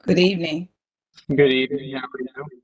Good evening. Good evening. How are you?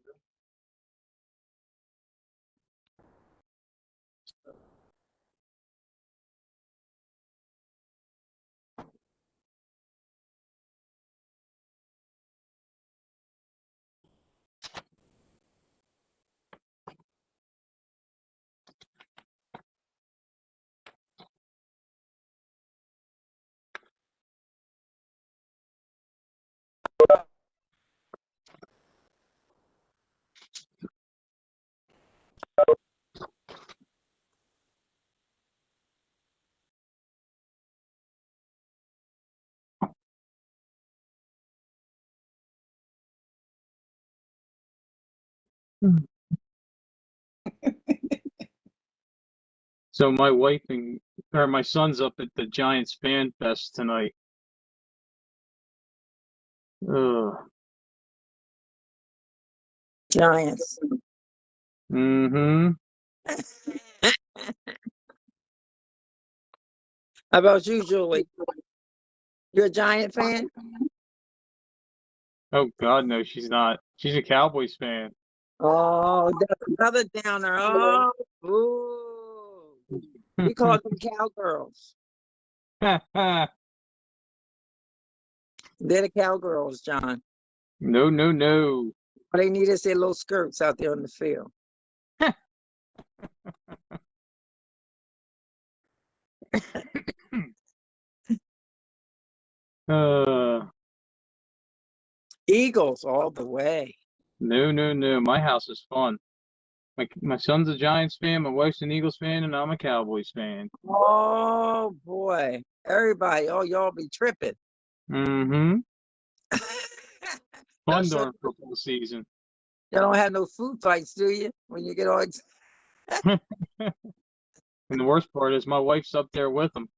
So my wife or my son's up at the Giants Fan Fest tonight. Ugh. Giants. Mm-hmm. How about you, Julie? You're a Giant fan? Oh God, no, she's not. She's a Cowboys fan. Oh, that's another downer. Oh, boo. We call them cowgirls. They're the cowgirls, John. No, no, no. All they need is their little skirts out there on the field. Uh, Eagles all the way. no, no, no. My house is fun. My son's a Giants fan, my wife's an Eagles fan, and I'm a Cowboys fan. Oh, boy. Everybody, oh, y'all be tripping. Mm-hmm. Fun So during football season. you don't have no food fights, do you? When you get all And the worst part is my wife's up there with them.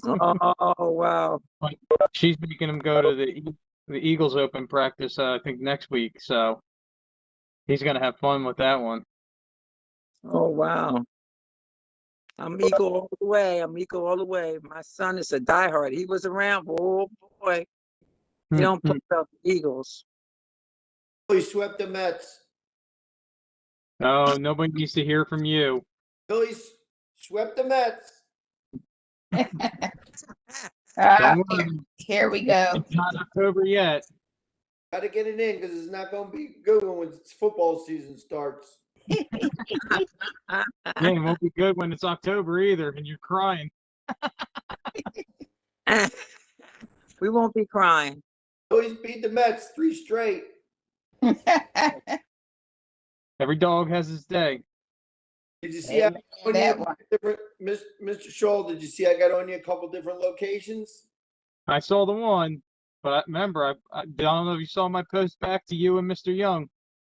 Oh, wow. She's making him go to the Eagles Open practice, I think next week. So he's gonna have fun with that one. Oh, wow. I'm Eagle all the way. I'm Eagle all the way. My son is a diehard. He was around. Oh, boy. You don't play about the Eagles. Philly swept the Mets. Oh, nobody needs to hear from you. Phillies swept the Mets. Don't worry. Here we go. It's not October yet. Got to get it in because it's not going to be good when football season starts. Yeah, it won't be good when it's October either, and you're crying. We won't be crying. Phillies beat the Mets 3 straight. Every dog has his day. Did you see that one. different, Mr. Scholl? Did you see I got on you a couple different locations? I saw the one, but remember, I don't know if you saw my post back to you and Mr. Young.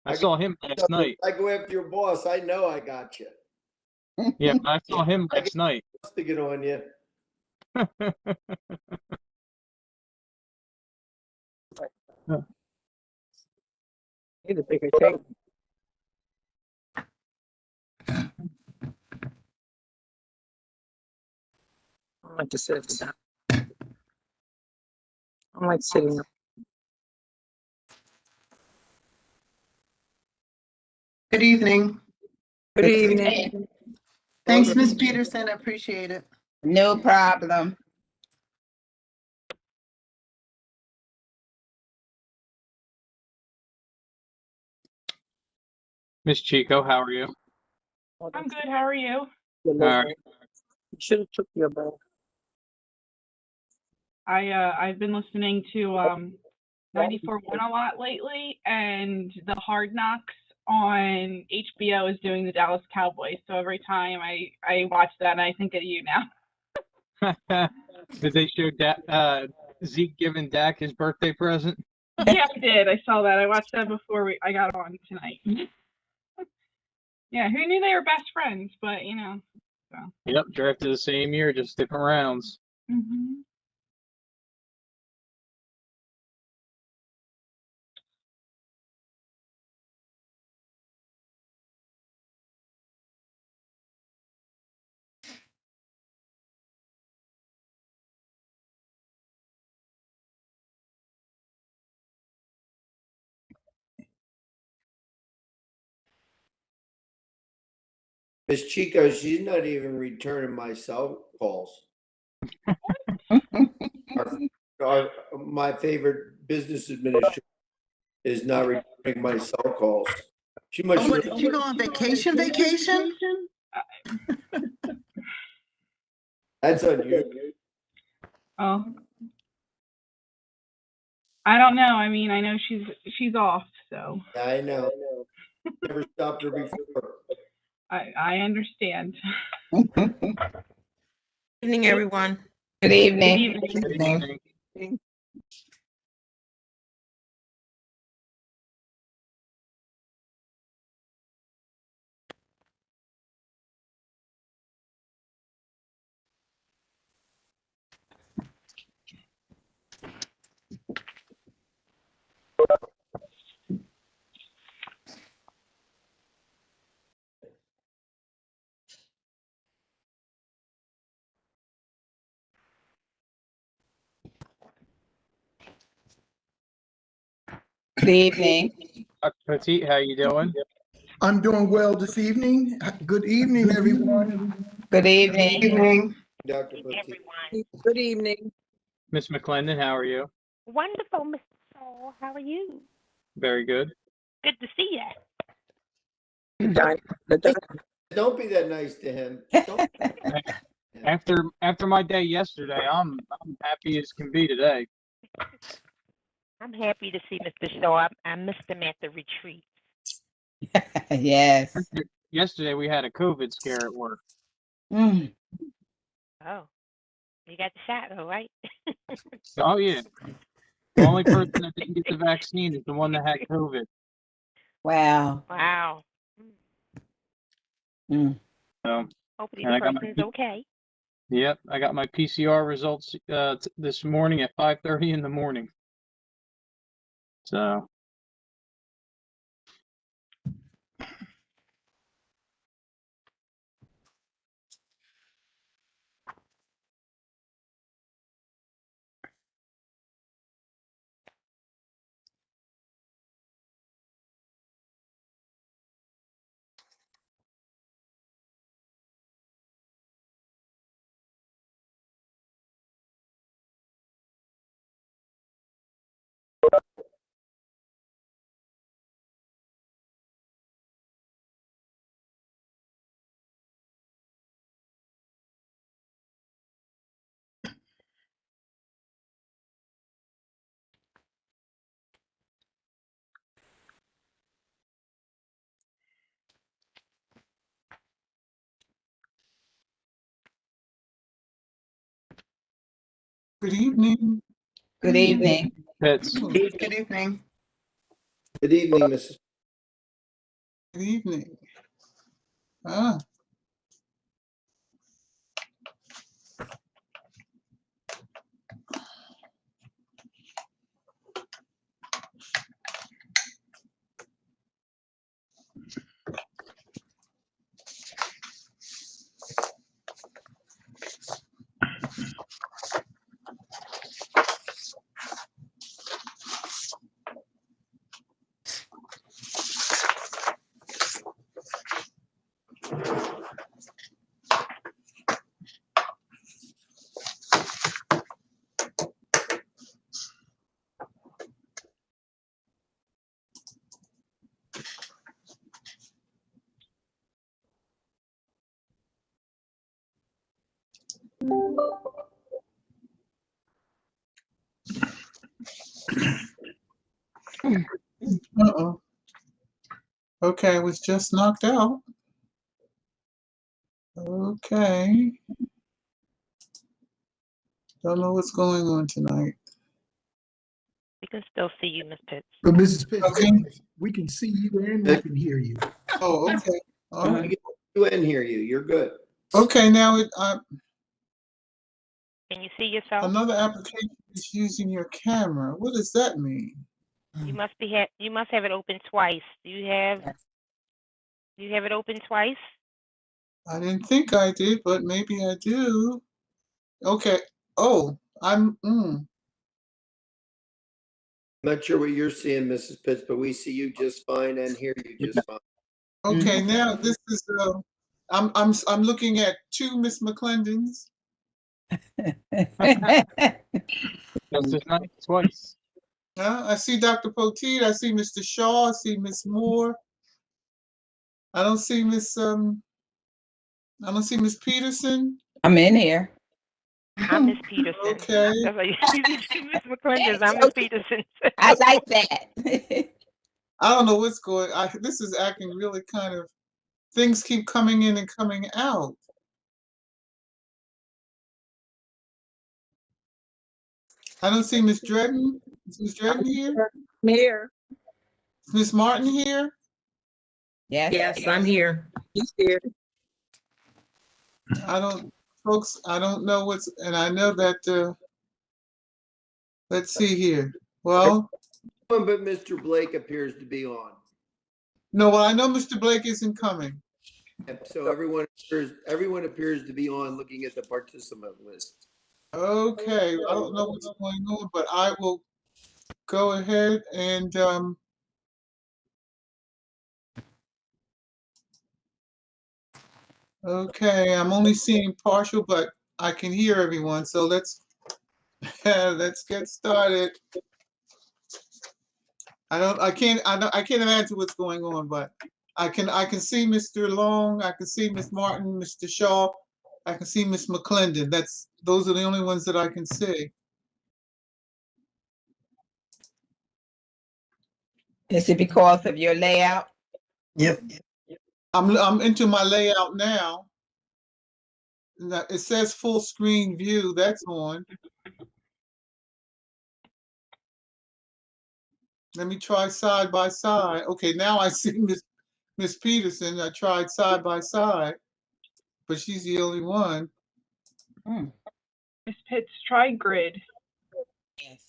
I saw him last night. I go after your boss. I know I got you. Yeah, but I saw him last night. To get on you. Need a bigger table. I like to sit at the down. I like sitting up. Good evening. Good evening. Thanks, Ms. Peterson. I appreciate it. No problem. Miss Chico, how are you? I'm good. How are you? All right. You should have took your ball. I've been listening to 94.1 a lot lately, and the Hard Knocks on HBO is doing the Dallas Cowboys. So every time I watch that, I think of you now. Did they show Zeke giving Dak his birthday present? Yeah, I did. I saw that. I watched that before I got on tonight. Yeah, who knew they were best friends? But you know. So. Yep, drafted the same year, just different rounds. Mm-hmm. Miss Chico, she's not even returning my cell calls. My favorite business administrator is not returning my cell calls. She must. Oh, what, did you go on vacation? That's unusual. Oh. I don't know. I mean, I know she's off, so I know. Never stopped her before. I understand. Evening, everyone. Good evening. Evening. Good evening. Dr. Petit, how you doing? I'm doing well this evening. Good evening, everyone. Good evening. Evening. Dr. Putti. Good evening. Miss McClendon, how are you? Wonderful, Mr. Saul. How are you? Very good. Good to see you. Don't be that nice to him. After my day yesterday, I'm happy as can be today. I'm happy to see Mr. Shaw. I missed him at the retreat. Yes. Yesterday we had a COVID scare at work. Mm. Oh, you got the shot, though, right? Oh yeah. The only person that didn't get the vaccine is the one that had COVID. Wow. Wow. Mm. So, Hopefully and the I got person's my, okay. yep, I got my PCR results this morning at 5:30 in the morning. So. Good evening. Good evening. That's Good evening. Good evening, Mrs. Good evening. Ah, uh-oh. Okay, I was just knocked out. Okay. Don't know what's going on tonight. We can still see you, Miss Pitts. But Mrs. Pitts, Okay. we can see you and we can hear you. Oh, okay. All right. You and hear you. You're good. Okay, now Can you see yourself? another application is using your camera. What does that mean? You must have it open twice. Do you have it open twice? I didn't think I did, but maybe I do. Okay. Oh, Not sure what you're seeing, Mrs. Pitts, but we see you just fine and hear you just fine. okay, now this is I'm looking at two Miss McClendons. Just as nice twice. I see Dr. Poteet, I see Mr. Shaw, I see Miss Moore. I don't see Miss Peterson. I'm in here. I'm Miss Peterson. Okay. That's why you see Miss McClendon. I'm Miss Peterson. I like that. I don't know what's going. This is acting really kind of. Things keep coming in and coming out. I don't see Miss Dredden. Is Miss Dredden here? I'm here. Is Miss Martin here? Yes. Yes, I'm here. He's here. Folks, I don't know what's, and I know that, let's see here. Well, But Mr. Blake appears to be on. no, well, I know Mr. Blake isn't coming. So everyone appears to be on looking at the participant list. Okay, I don't know what's going on, but I will go ahead and, okay, I'm only seeing partial, but I can hear everyone, so let's get started. I can't imagine what's going on, but I can see Mr. Long, I can see Miss Martin, Mr. Shaw, I can see Miss McClendon. Those are the only ones that I can see. Is it because of your layout? Yep. I'm into my layout now. It says full screen view, that's on. Let me try side by side. Okay, now I see Miss Peterson. I tried side by side, but she's the only one. Miss Pitts, try grid. Yes.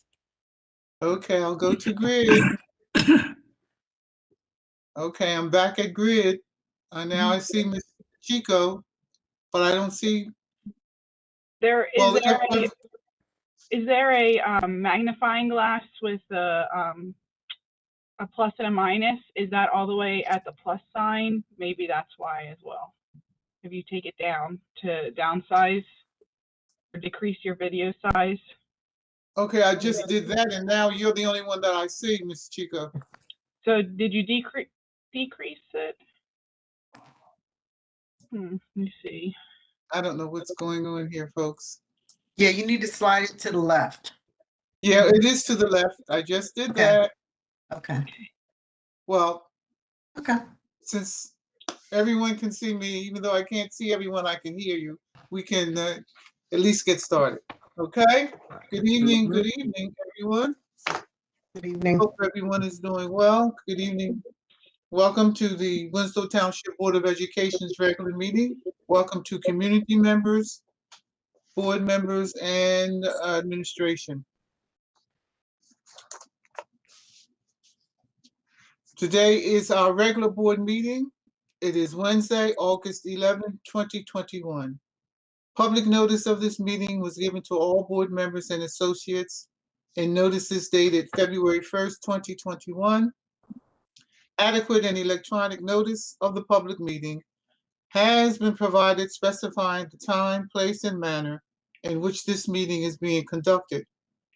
Okay, I'll go to grid. Okay, I'm back at grid. Now I see Miss Chico, but I don't see. Is there a magnifying glass with a plus and a minus? Is that all the way at the plus sign? Maybe that's why as well. If you take it down to downsize or decrease your video size. Okay, I just did that, and now you're the only one that I see, Miss Chico. So did you decrease it? Let me see. I don't know what's going on here, folks. Yeah, you need to slide it to the left. Yeah, it is to the left. I just did that. Okay. Well, Okay. since everyone can see me, even though I can't see everyone, I can hear you. We can at least get started. Okay? Good evening, everyone. Good evening. Hope everyone is doing well. Good evening. Welcome to the Winslow Township Board of Education's regular meeting. Welcome to community members, board members, and administration. Today is our regular board meeting. It is Wednesday, August 11, 2021. Public notice of this meeting was given to all board members and associates in notices dated February 1st, 2021. Adequate and electronic notice of the public meeting has been provided specifying the time, place, and manner in which this meeting is being conducted.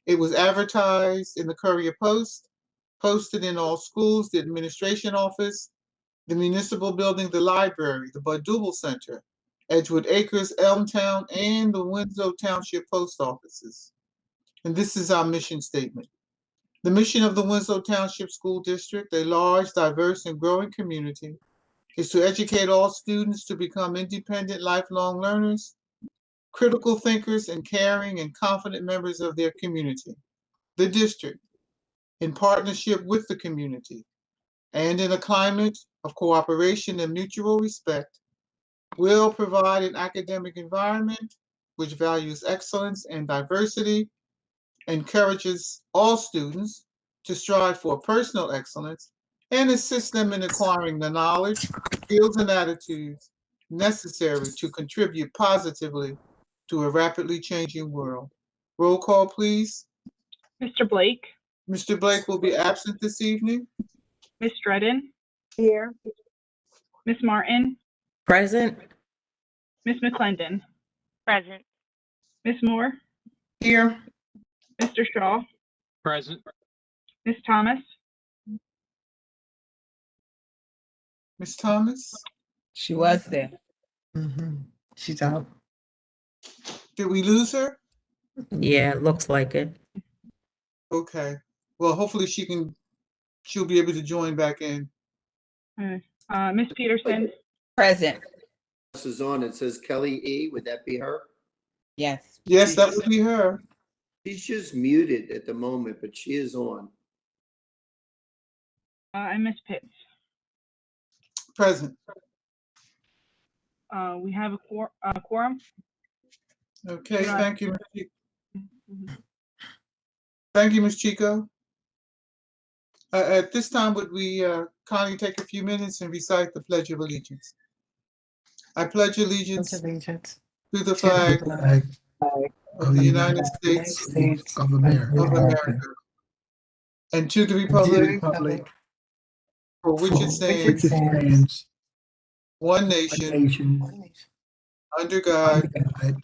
It was advertised in the Courier Post, posted in all schools, the administration office, the municipal building, the library, the Bud Dubel Center, Edgewood Acres, Elmtown, and the Winslow Township post offices. And this is our mission statement. The mission of the Winslow Township School District, a large, diverse, and growing community, is to educate all students to become independent, lifelong learners, critical thinkers, and caring and confident members of their community. The district, in partnership with the community, and in a climate of cooperation and mutual respect, will provide an academic environment which values excellence and diversity, encourages all students to strive for personal excellence, and assist them in acquiring the knowledge, skills, and attitudes necessary to contribute positively to a rapidly changing world. Roll call, please. Mr. Blake, Mr. Blake will be absent this evening. Miss Dredden, Here. Miss Martin, Present. Ms. McClendon, Present. Ms. Moore, Here. Mr. Shaw, Present. Ms. Thomas, Ms. Thomas, She was there. She's out. did we lose her? Yeah, it looks like it. Okay. Well, hopefully she'll be able to join back in. Ms. Peterson, Present. This is on, it says Kelly E. Would that be her? Yes. Yes, that would be her. She's just muted at the moment, but she is on. and Ms. Pitts. Present. We have a quorum. Okay, Right. thank you. Thank you, Ms. Chico. At this time, would we kindly take a few minutes and recite the Pledge of Allegiance? I pledge allegiance Allegiance to the to flag the flag of the United States of America, of America and to the and to the republic republic for which it for which stands, it stands, one one nation, nation, under God, under God,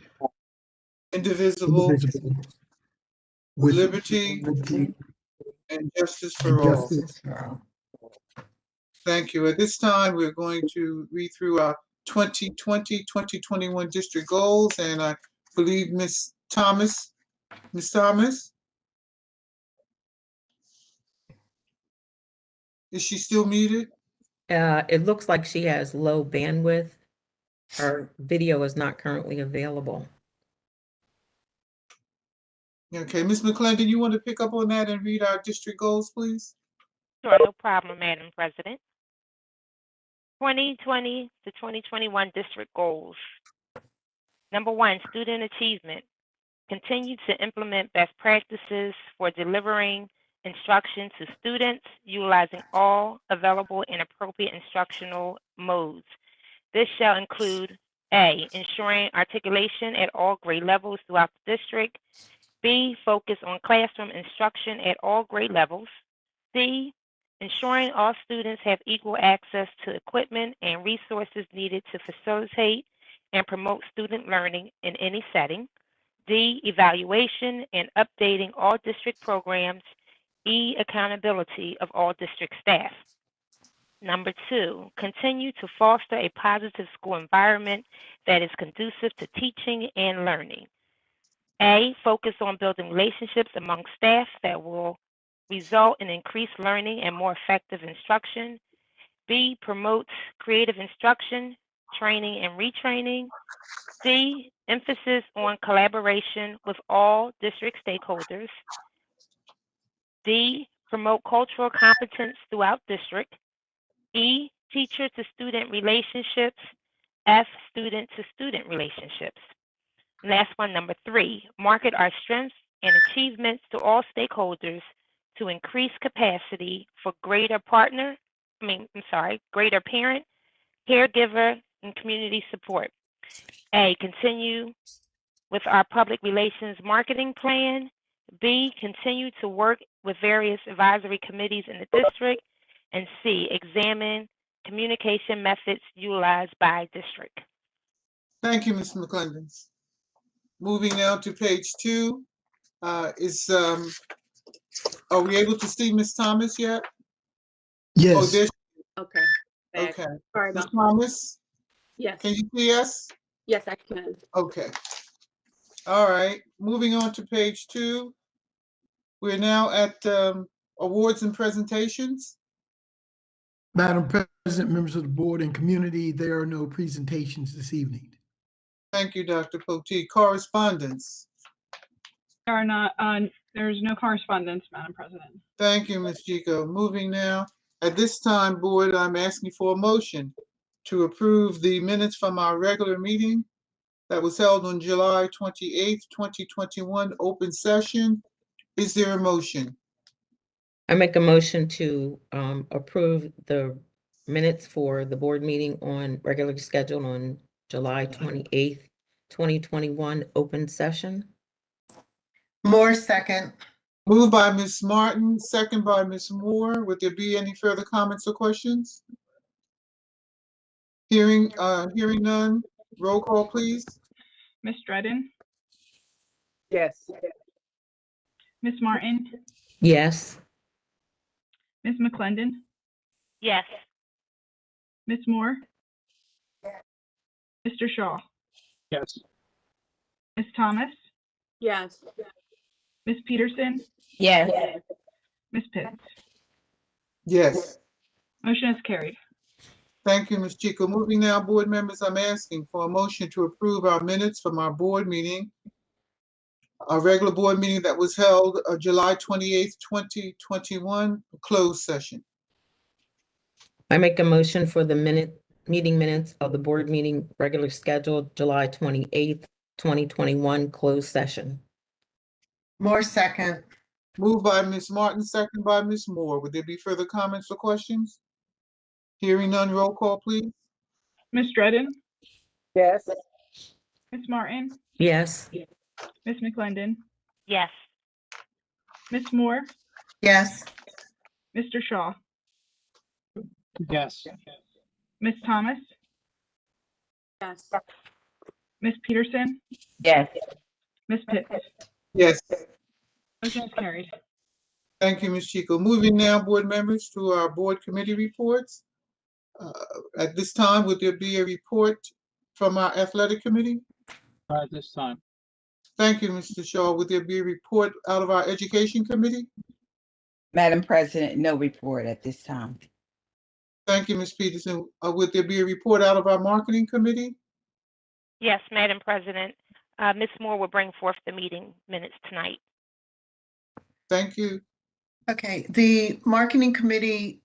indivisible, indivisible, with with liberty liberty and justice and for all. justice for all. Thank you. At this time, we're going to read through our 2020-2021 district goals, and I believe Ms. Thomas, is she still muted? It looks like she has low bandwidth. Her video is not currently available. Okay, Ms. McClendon, you want to pick up on that and read our district goals, please? Sure, no problem, Madam President. 2020 to 2021 district goals. Number 1, student achievement. Continue to implement best practices for delivering instruction to students utilizing all available and appropriate instructional modes. This shall include A, ensuring articulation at all grade levels throughout the district. B, focus on classroom instruction at all grade levels. C, ensuring all students have equal access to equipment and resources needed to facilitate and promote student learning in any setting. D, evaluation and updating all district programs. E, accountability of all district staff. Number 2, continue to foster a positive school environment that is conducive to teaching and learning. A, focus on building relationships among staff that will result in increased learning and more effective instruction. B, promotes creative instruction, training, and retraining. C, emphasis on collaboration with all district stakeholders. D, promote cultural competence throughout district. E, teacher-to-student relationships. F, student-to-student relationships. Last one, number 3, market our strengths and achievements to all stakeholders to increase capacity for greater parent, caregiver, and community support. A, continue with our public relations marketing plan. B, continue to work with various advisory committees in the district. And C, examine communication methods utilized by district. Thank you, Ms. McClendon. Moving now to page 2, are we able to see Ms. Thomas yet? Oh, Yes, there's, Okay. Back. okay. Sorry Ms. about. Thomas, Yes. can you see us? Yes, I can. Okay. All right, moving on to page 2. We're now at awards and presentations. Madam President, members of the board and community, there are no presentations this evening. Thank you, Dr. Potteet. Correspondence. There's no correspondence, Madam President. Thank you, Ms. Chico. Moving now, at this time, board, I'm asking for a motion to approve the minutes from our regular meeting that was held on July 28th, 2021, open session. Is there a motion? I make a motion to approve the minutes for the board meeting on regularly scheduled on July 28th, 2021, open session. More second. Moved by Ms. Martin, second by Ms. Moore. Would there be any further comments or questions? Hearing none. Roll call, please. Ms. Dredden, Yes. Ms. Martin, Yes. Ms. McClendon, Yes. Ms. Moore, Mr. Shaw, Yes. Ms. Thomas, Yes. Ms. Peterson, Yes. Ms. Pitts. Yes. Motion is carried. Thank you, Ms. Chico. Moving now, board members, I'm asking for a motion to approve our minutes from our board meeting, our regular board meeting that was held July 28th, 2021, closed session. I make a motion for the meeting minutes of the board meeting regular scheduled July 28th, 2021, closed session. More second. Moved by Ms. Martin, second by Ms. Moore. Would there be further comments or questions? Hearing none, roll call, please. Ms. Dredden, Yes. Ms. Martin, Yes. Ms. McClendon, Yes. Ms. Moore, Yes. Mr. Shaw, Yes. Ms. Thomas, Yes. Ms. Peterson, Yes. Ms. Pitts. Yes. Motion is carried. Thank you, Ms. Chico. Moving now, board members, to our board committee reports. At this time, would there be a report from our athletic committee? At this time. Thank you, Mr. Shaw. Would there be a report out of our education committee? Madam President, no report at this time. Thank you, Ms. Peterson. Would there be a report out of our marketing committee? Yes, Madam President. Ms. Moore will bring forth the meeting minutes tonight. Thank you. Okay, the marketing committee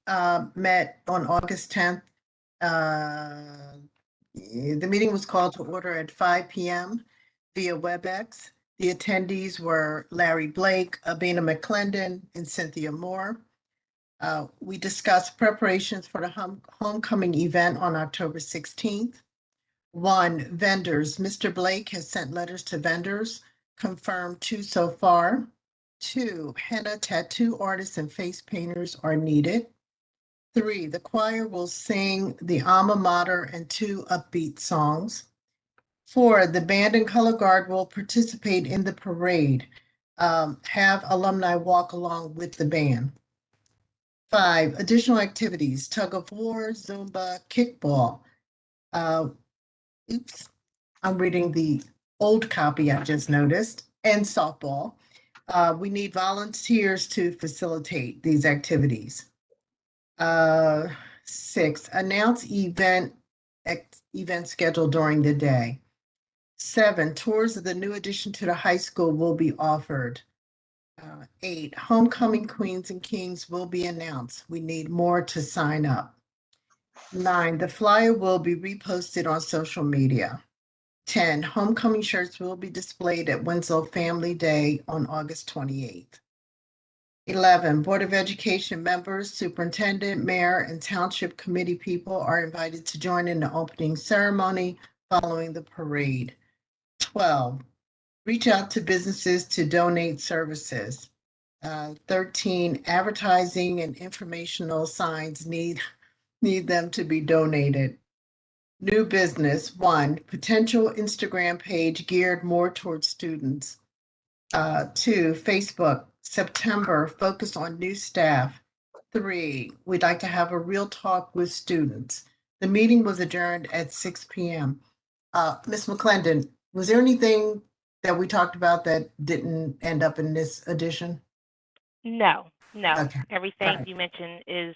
met on August 10th. The meeting was called to order at 5 p.m. via WebEx. The attendees were Larry Blake, Abina McClendon, and Cynthia Moore. We discussed preparations for the homecoming event on October 16th. 1, vendors. Mr. Blake has sent letters to vendors, confirmed 2 so far. 2, henna tattoo artists and face painters are needed. 3, the choir will sing the alma mater and 2 upbeat songs. 4, the band and color guard will participate in the parade, have alumni walk along with the band. 5, additional activities, tug of war, Zumba, kickball. I'm reading the old copy I just noticed, and softball. We need volunteers to facilitate these activities. 6, announce event schedule during the day. 7, tours of the new addition to the high school will be offered. 8, homecoming queens and kings will be announced. We need more to sign up. 9, the flyer will be reposted on social media. 10, homecoming shirts will be displayed at Winslow Family Day on August 28th. 11, Board of Education members, superintendent, mayor, and township committee people are invited to join in the opening ceremony following the parade. 12, reach out to businesses to donate services. 13, advertising and informational signs need them to be donated. New business. 1, potential Instagram page geared more towards students. 2, Facebook, September, focus on new staff. 3, we'd like to have a real talk with students. The meeting was adjourned at 6 p.m. Ms. McClendon, was there anything that we talked about that didn't end up in this edition? No. Okay. Everything Right. you mentioned is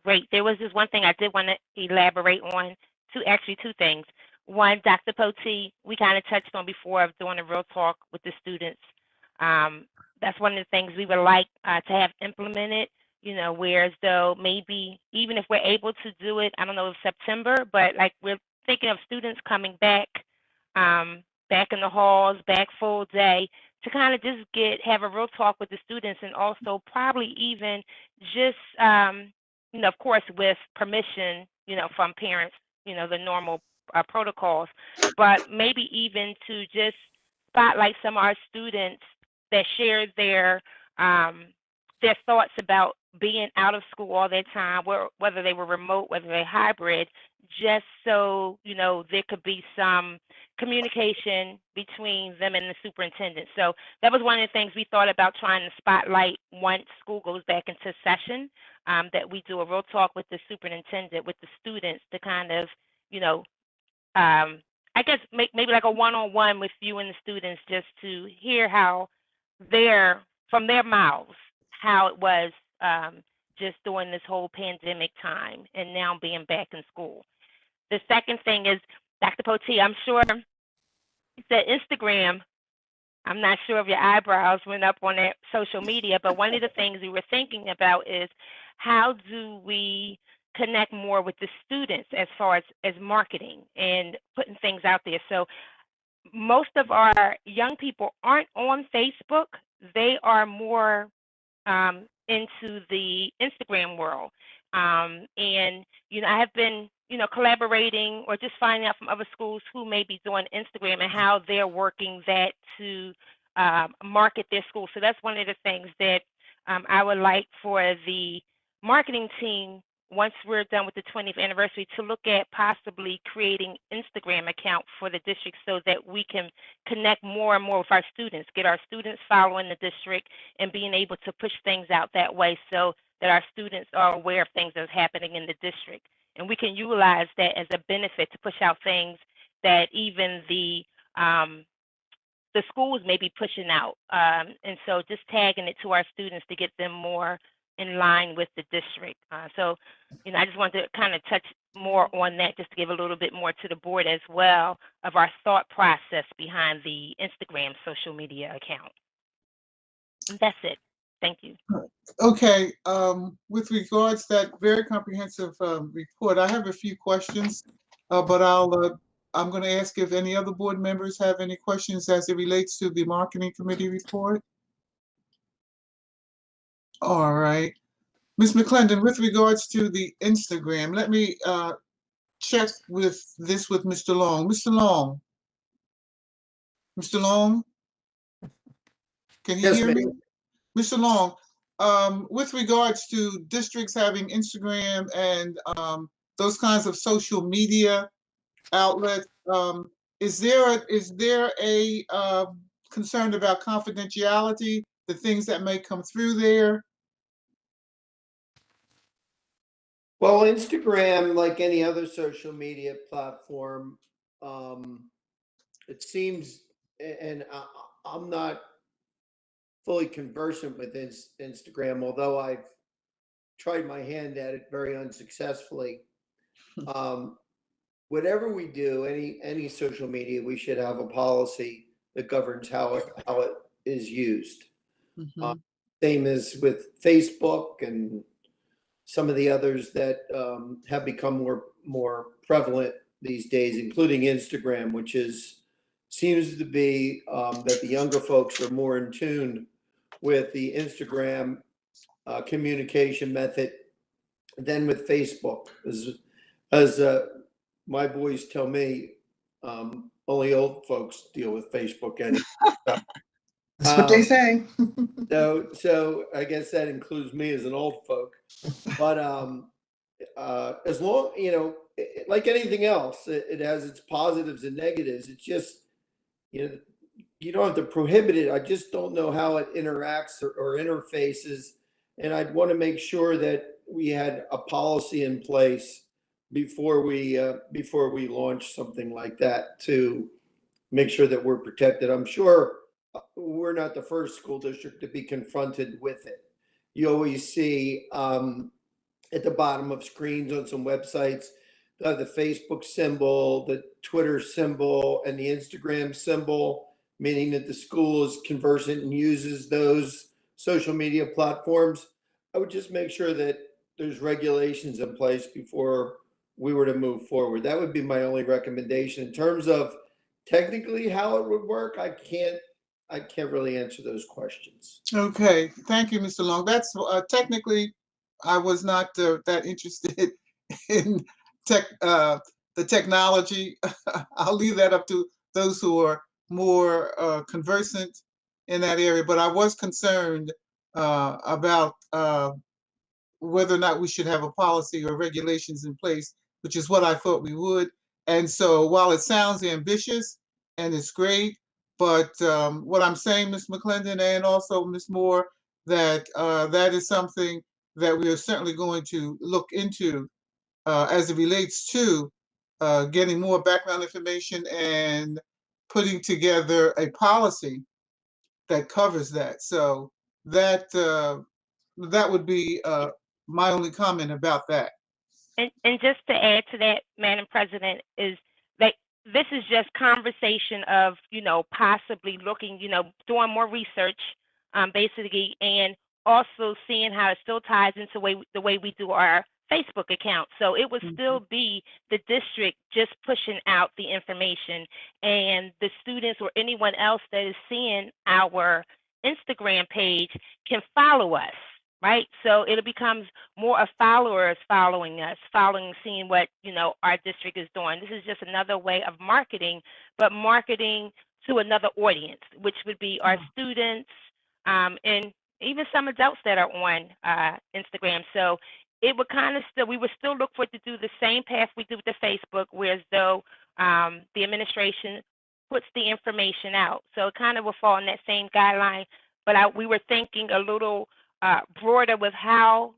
great. There was this one thing I did want to elaborate on, two things. One, Dr. Potee, we kind of touched on before of doing a real talk with the students. That's one of the things we would like to have implemented, whereas though maybe even if we're able to do it, I don't know if September, but like we're thinking of students coming back, back in the halls, back full day, to kind of just have a real talk with the students, and also probably even just, of course, with permission, from parents, the normal protocols, but maybe even to just spotlight some of our students that share their their thoughts about being out of school all their time, whether they were remote, whether they're hybrid, just so, there could be some communication between them and the superintendent. So that was one of the things we thought about trying to spotlight once school goes back into session, that we do a real talk with the superintendent, with the students to kind of, I guess maybe like a one-on-one with you and the students, just to hear how from their mouths, how it was just during this whole pandemic time and now being back in school. The second thing is, Dr. Potee, I'm sure you said Instagram. I'm not sure if your eyebrows went up on that social media, but one of the things we were thinking about is how do we connect more with the students as far as marketing and putting things out there. So most of our young people aren't on Facebook. They are more into the Instagram world. And, I have been, collaborating or just finding out from other schools who may be doing Instagram and how they're working that to market their school. So that's one of the things that I would like for the marketing team, once we're done with the 20th anniversary, to look at possibly creating Instagram account for the district so that we can connect more and more with our students, get our students following the district and being able to push things out that way so that our students are aware of things that's happening in the district. And we can utilize that as a benefit to push out things that even the schools may be pushing out. And so just tagging it to our students to get them more in line with the district. So, I just wanted to kind of touch more on that, just to give a little bit more to the board as well of our thought process behind the Instagram social media account. And that's it. Thank you. Okay, with regards to that very comprehensive report, I have a few questions, but I'm going to ask if any other board members have any questions as it relates to the marketing committee report. All right. Ms. McClendon, with regards to the Instagram, let me check with Mr. Long. Mr. Long? Mr. Long? Can you Yes, hear me? ma'am. Mr. Long, with regards to districts having Instagram and those kinds of social media outlets, is there a concern about confidentiality, the things that may come through there? Well, Instagram, like any other social media platform, it seems, and I'm not fully conversant with Instagram, although I've tried my hand at it very unsuccessfully. Whatever we do, any social media, we should have a policy that governs how it is used. Mm-hmm. Same as with Facebook and some of the others that have become more prevalent these days, including Instagram, which seems to be that the younger folks are more in tune with the Instagram communication method than with Facebook. As my boys tell me, only old folks deal with Facebook anymore. That's what they say. So I guess that includes me as an old folk. But as long, like anything else, it has its positives and negatives. It's just, you don't have to prohibit it. I just don't know how it interacts or interfaces. And I'd want to make sure that we had a policy in place before we launch something like that to make sure that we're protected. I'm sure we're not the first school district to be confronted with it. You always see at the bottom of screens on some websites, the Facebook symbol, the Twitter symbol, and the Instagram symbol, meaning that the school is conversant and uses those social media platforms. I would just make sure that there's regulations in place before we were to move forward. That would be my only recommendation. In terms of technically how it would work, I can't really answer those questions. Okay, thank you, Mr. Long. That's technically, I was not that interested in the technology. I'll leave that up to those who are more conversant in that area. But I was concerned about whether or not we should have a policy or regulations in place, which is what I thought we would. And so while it sounds ambitious and it's great, but what I'm saying, Ms. McClendon, and also Ms. Moore, that that is something that we are certainly going to look into as it relates to getting more background information and putting together a policy that covers that. So that that would be my only comment about that. And just to add to that, Madam President, is that this is just conversation of, possibly looking, doing more research, basically, and also seeing how it still ties into the way we do our Facebook account. So it would still be the district just pushing out the information, and the students or anyone else that is seeing our Instagram page can follow us. Right, so it becomes more of followers following us, seeing what our district is doing. This is just another way of marketing, but marketing to another audience, which would be our students, and even some adults that are on Instagram. So it would we would still look for it to do the same path we do with the Facebook, whereas though the administration puts the information out. So it kind of will fall in that same guideline. But we were thinking a little broader with how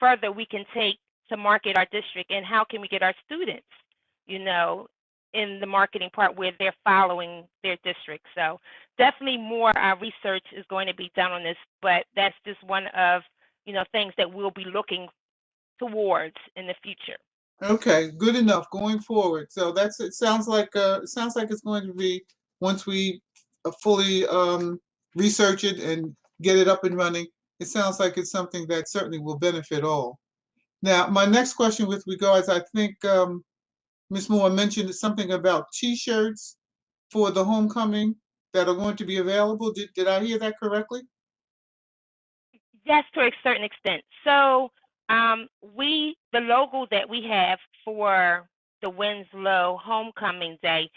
further we can take to market our district, and how can we get our students, in the marketing part where they're following their district. So definitely more research is going to be done on this, but that's just one of, things that we'll be looking towards in the future. Okay, good enough going forward. So it sounds like it's going to be, once we fully research it and get it up and running, it sounds like it's something that certainly will benefit all. Now, my next question with regards, I think Ms. Moore mentioned something about T-shirts for the homecoming that are going to be available. Did I hear that correctly? Yes, to a certain extent. So the logo that we have for the Winslow Homecoming Day,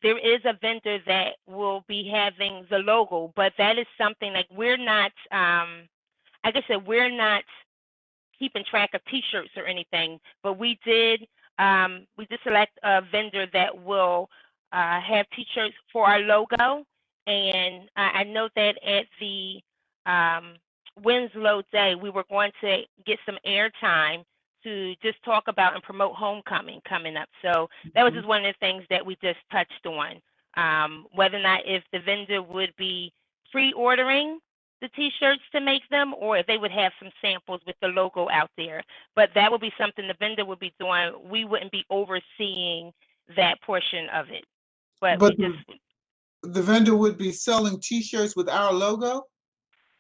there is a vendor that will be having the logo, but that is something like we're not, like I said, we're not keeping track of T-shirts or anything, but we did select a vendor that will have T-shirts for our logo, and I know that at the Winslow Day, we were going to get some airtime to just talk about and promote homecoming coming up. So that was just one of the things that we just touched on. Whether or not if the vendor would be pre-ordering the T-shirts to make them, or if they would have some samples with the logo out there. But that would be something the vendor would be doing. We wouldn't be overseeing that portion of it. But the vendor would be selling T-shirts with our logo?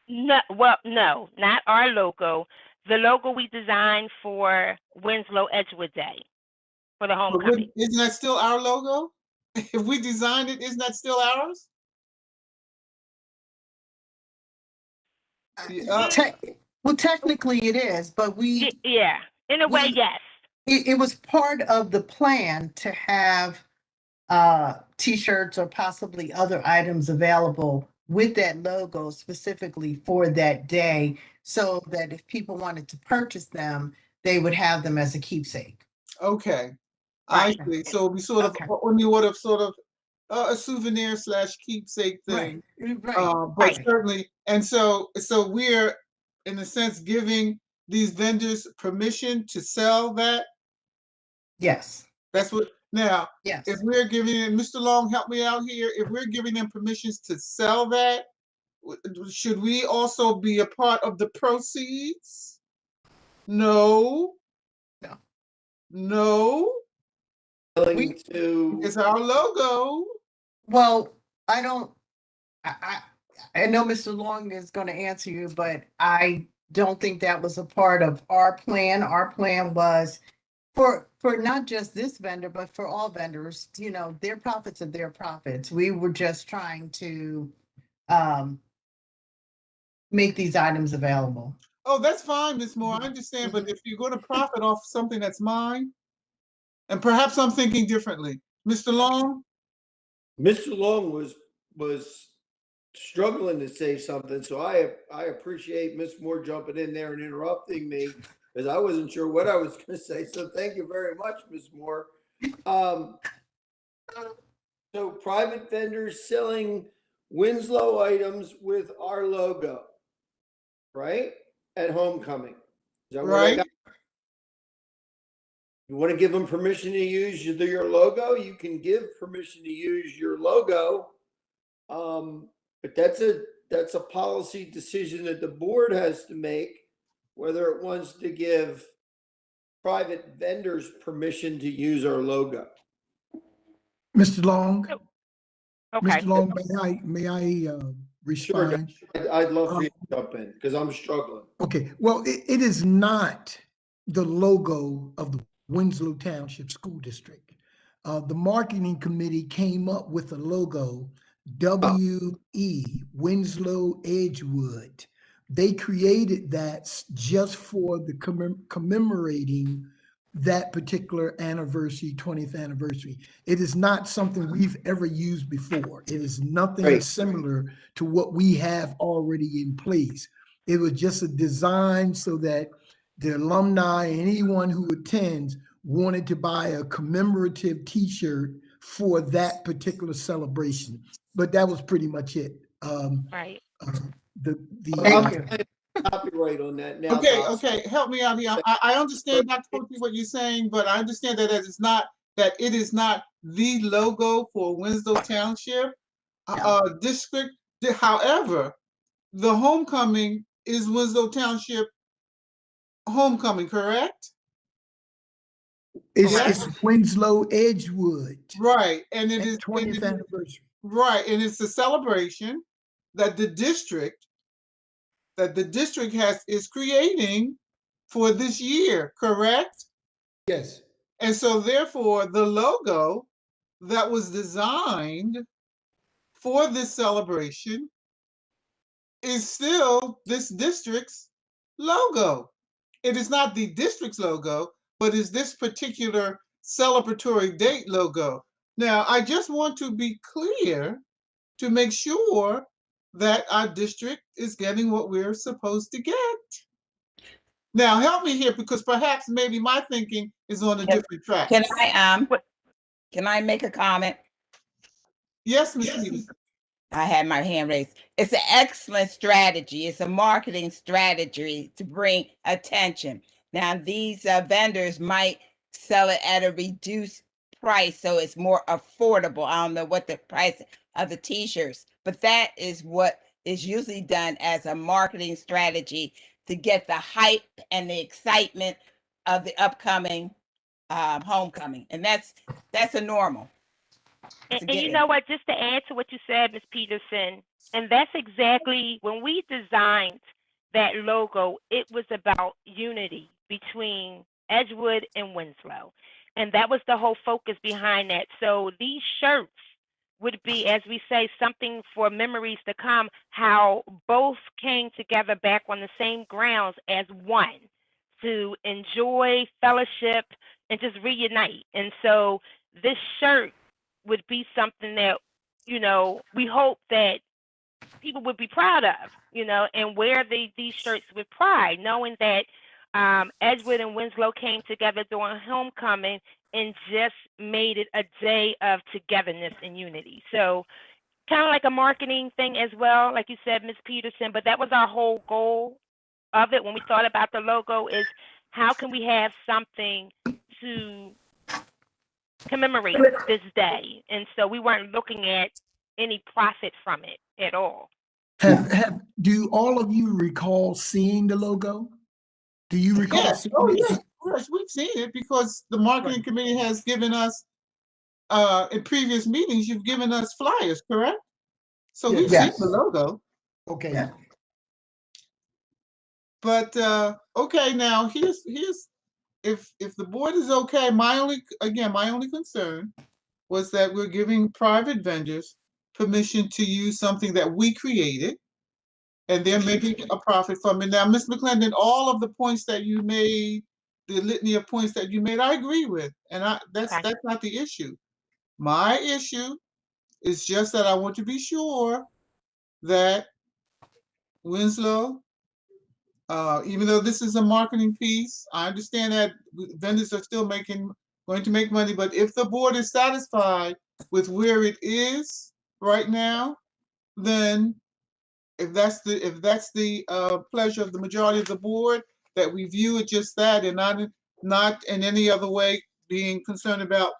No, no, not our logo. The logo we designed for Winslow Edgewood Day for the homecoming. Isn't that still our logo? If we designed it, isn't that still ours? Well, technically it is, but yeah, in a way, yes. It was part of the plan to have T-shirts or possibly other items available with that logo specifically for that day, so that if people wanted to purchase them, they would have them as a keepsake. Okay, Right. I see. So it'll be sort of a souvenir / keepsake thing. Right. But certainly, and so we're in a sense giving these vendors permission to sell that. Yes. That's what. Now, yes. If we're giving them, Mr. Long, help me out here. If we're giving them permissions to sell that, should we also be a part of the proceeds? No. No. No. It's our logo. Well, I don't. I know Mr. Long is going to answer you, but I don't think that was a part of our plan. Our plan was for not just this vendor, but for all vendors, their profits are their profits. We were just trying to make these items available. Oh, that's fine, Ms. Moore. I understand, but if you're going to profit off something that's mine, and perhaps I'm thinking differently. Mr. Long? Mr. Long was struggling to say something, so I appreciate Ms. Moore jumping in there and interrupting me because I wasn't sure what I was going to say. So thank you very much, Ms. Moore. So private vendors selling Winslow items with our logo, right? At homecoming. Is that what I Right? got? You want to give them permission to use your logo? You can give permission to use your logo. But that's a policy decision that the board has to make, whether it wants to give private vendors permission to use our logo. Mr. Long, Okay. Mr. Long, may I Sure, respond? I'd love for you to jump in because I'm struggling. Okay, well, it is not the logo of the Winslow Township School District. The marketing committee came up with a logo, WE, Winslow Edgewood. They created that just for the commemorating that particular anniversary, 20th anniversary. It is not something we've ever used before. It is nothing Great. similar to what we have already in place. It was just a design so that the alumni and anyone who attends wanted to buy a commemorative T-shirt for that particular celebration. But that was pretty much it. Right. Copyright on that now. Okay, Doc. okay, help me out here. I understand, Dr. Courtney, what you're saying, but I understand that it is not the logo for Winslow Township district. However, the homecoming is Winslow Township homecoming, correct? It's Winslow Edgewood. Right, and it is 20th anniversary. Right, and it's a celebration that the district is creating for this year, correct? Yes. And so therefore the logo that was designed for this celebration is still this district's logo. It is not the district's logo, but is this particular celebratory date logo. Now, I just want to be clear to make sure that our district is getting what we're supposed to get. Now, help me here because perhaps maybe my thinking is on a different track. Can I make a comment? Yes, Ms. Peters. I had my hand raised. It's an excellent strategy. It's a marketing strategy to bring attention. Now, these vendors might sell it at a reduced price, so it's more affordable. I don't know what the price of the T-shirts, but that is what is usually done as a marketing strategy to get the hype and the excitement of the upcoming homecoming, and that's a normal. And you know what, just to add to what you said, Ms. Peterson, and that's exactly when we designed that logo, it was about unity between Edgewood and Winslow. And that was the whole focus behind that. So these shirts would be, as we say, something for memories to come, how both came together back on the same grounds as one to enjoy fellowship and just reunite. And so this shirt would be something that, you know, we hope that people would be proud of, you know, and wear these shirts with pride, knowing that Edgewood and Winslow came together during homecoming and just made it a day of togetherness and unity. So kind of like a marketing thing as well, like you said, Ms. Peterson, but that was our whole goal of it when we thought about the logo is how can we have something to commemorate this day? And so we weren't looking at any profit from it at all. Do all of you recall seeing the logo? Do you recall Yes. seeing Oh, it? yes, of course. We've seen it because the marketing committee has given us, in previous meetings, you've given us flyers, correct? So we've seen the logo. Okay. Yeah. But okay, now here's if the board is okay, my only concern was that we're giving private vendors permission to use something that we created, and they're making a profit from it. Now, Ms. McClendon, all of the points that you made, the litany of points that you made, I agree with, and that's not the issue. My issue is just that I want to be sure that Winslow, even though this is a marketing piece, I understand that vendors are still going to make money, but if the board is satisfied with where it is right now, then if that's the pleasure of the majority of the board, that we view it just that and not in any other way being concerned about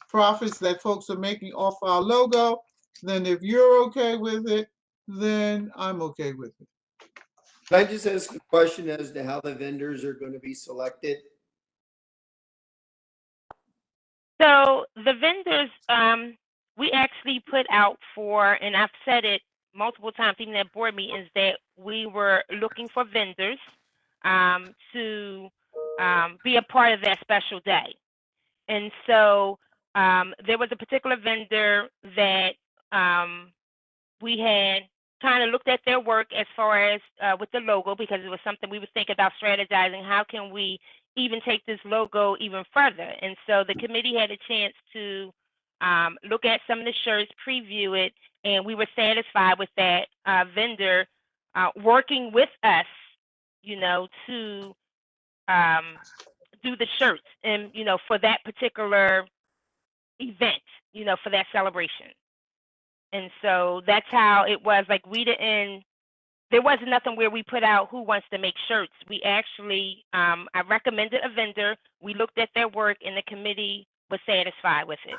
profits that folks are making off our logo, then if you're okay with it, then I'm okay with it. Can I just ask a question as to how the vendors are going to be selected? So the vendors, we actually put out for, and I've said it multiple times, even at board meetings, that we were looking for vendors to be a part of that special day. And so there was a particular vendor that we had kind of looked at their work as far as with the logo, because it was something we were thinking about strategizing. How can we even take this logo even further? And so the committee had a chance to look at some of the shirts, preview it, and we were satisfied with that vendor working with us, you know, to do the shirts and, you know, for that particular event, you know, for that celebration. And so that's how it was. Like, there wasn't nothing where we put out who wants to make shirts. We actually, I recommended a vendor. We looked at their work, and the committee was satisfied with it.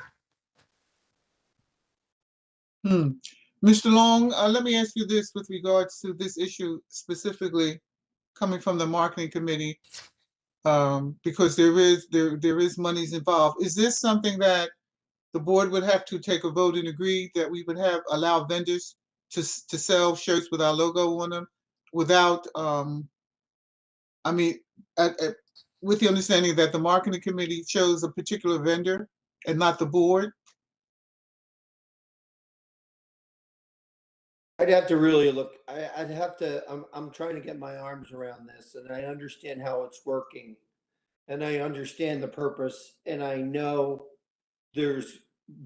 Mr. Long, let me ask you this with regards to this issue specifically coming from the marketing committee, because there is monies involved. Is this something that the board would have to take a vote and agree that we would allow vendors to sell shirts with our logo on them without, I mean, with the understanding that the marketing committee chose a particular vendor and not the board? I'd have to really look. I'd have to. I'm trying to get my arms around this, and I understand how it's working, and I understand the purpose, and I know there's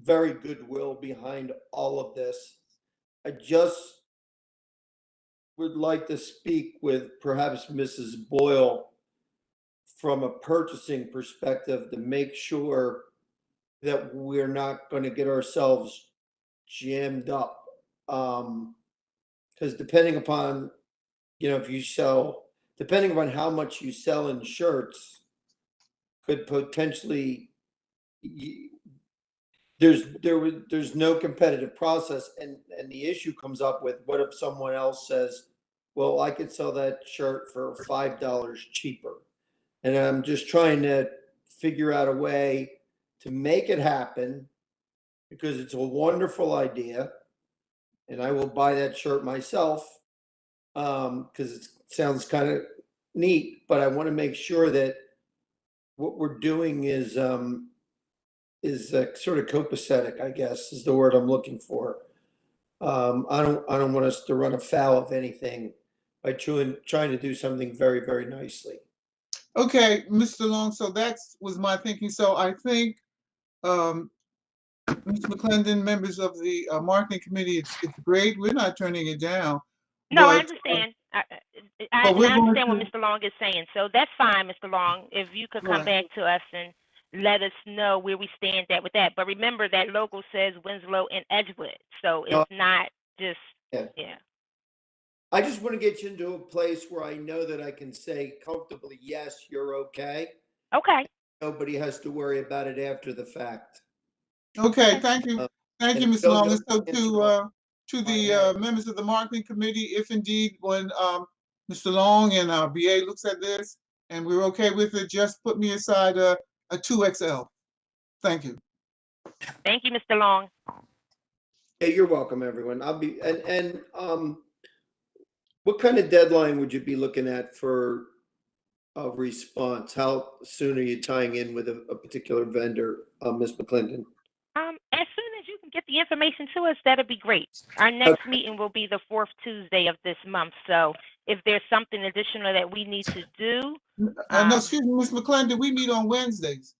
very goodwill behind all of this. I just would like to speak with perhaps Mrs. Boyle from a purchasing perspective to make sure that we're not going to get ourselves jammed up. Because depending upon, you know, if you sell, depending upon how much you sell in shirts, could potentially, there's no competitive process, and the issue comes up with, what if someone else says, well, I could sell that shirt for $5 cheaper, and I'm just trying to figure out a way to make it happen, because it's a wonderful idea, and I will buy that shirt myself, because it sounds kind of neat, but I want to make sure that what we're doing is sort of copacetic, I guess is the word I'm looking for. I don't want us to run afoul of anything by trying to do something very, very nicely. Okay, Mr. Long, so that was my thinking. So I think, Mr. McClendon, members of the marketing committee, it's great. We're not turning it down. No, I but, understand. I we're going understand what to- Mr. Long is saying. So that's fine, Mr. Long. If you could come Right. back to us and let us know where we stand at with that. But remember, that logo says Winslow and Edgewood. So it's not just, yeah. I just want to get you into a place where I know that I can say comfortably, yes, you're okay. Okay. Nobody has to worry about it after the fact. Okay, thank you. Thank you, and Ms. Bill, Long. no And so to the head. members of the marketing committee, if indeed when Mr. Long and our BA looks at this and we're okay with it, just put me aside a 2XL. Thank you. Thank you, Mr. Long. Hey, you're welcome, everyone. I'll be, what kind of deadline would you be looking at for a response? How soon are you tying in with a particular vendor, Ms. McClendon? As soon as you can get the information to us, that'd be great. Our next meeting will be the 4th Tuesday of this month. So if there's something additional that we need to do. No, excuse me, Ms. McClendon, we meet on Wednesdays.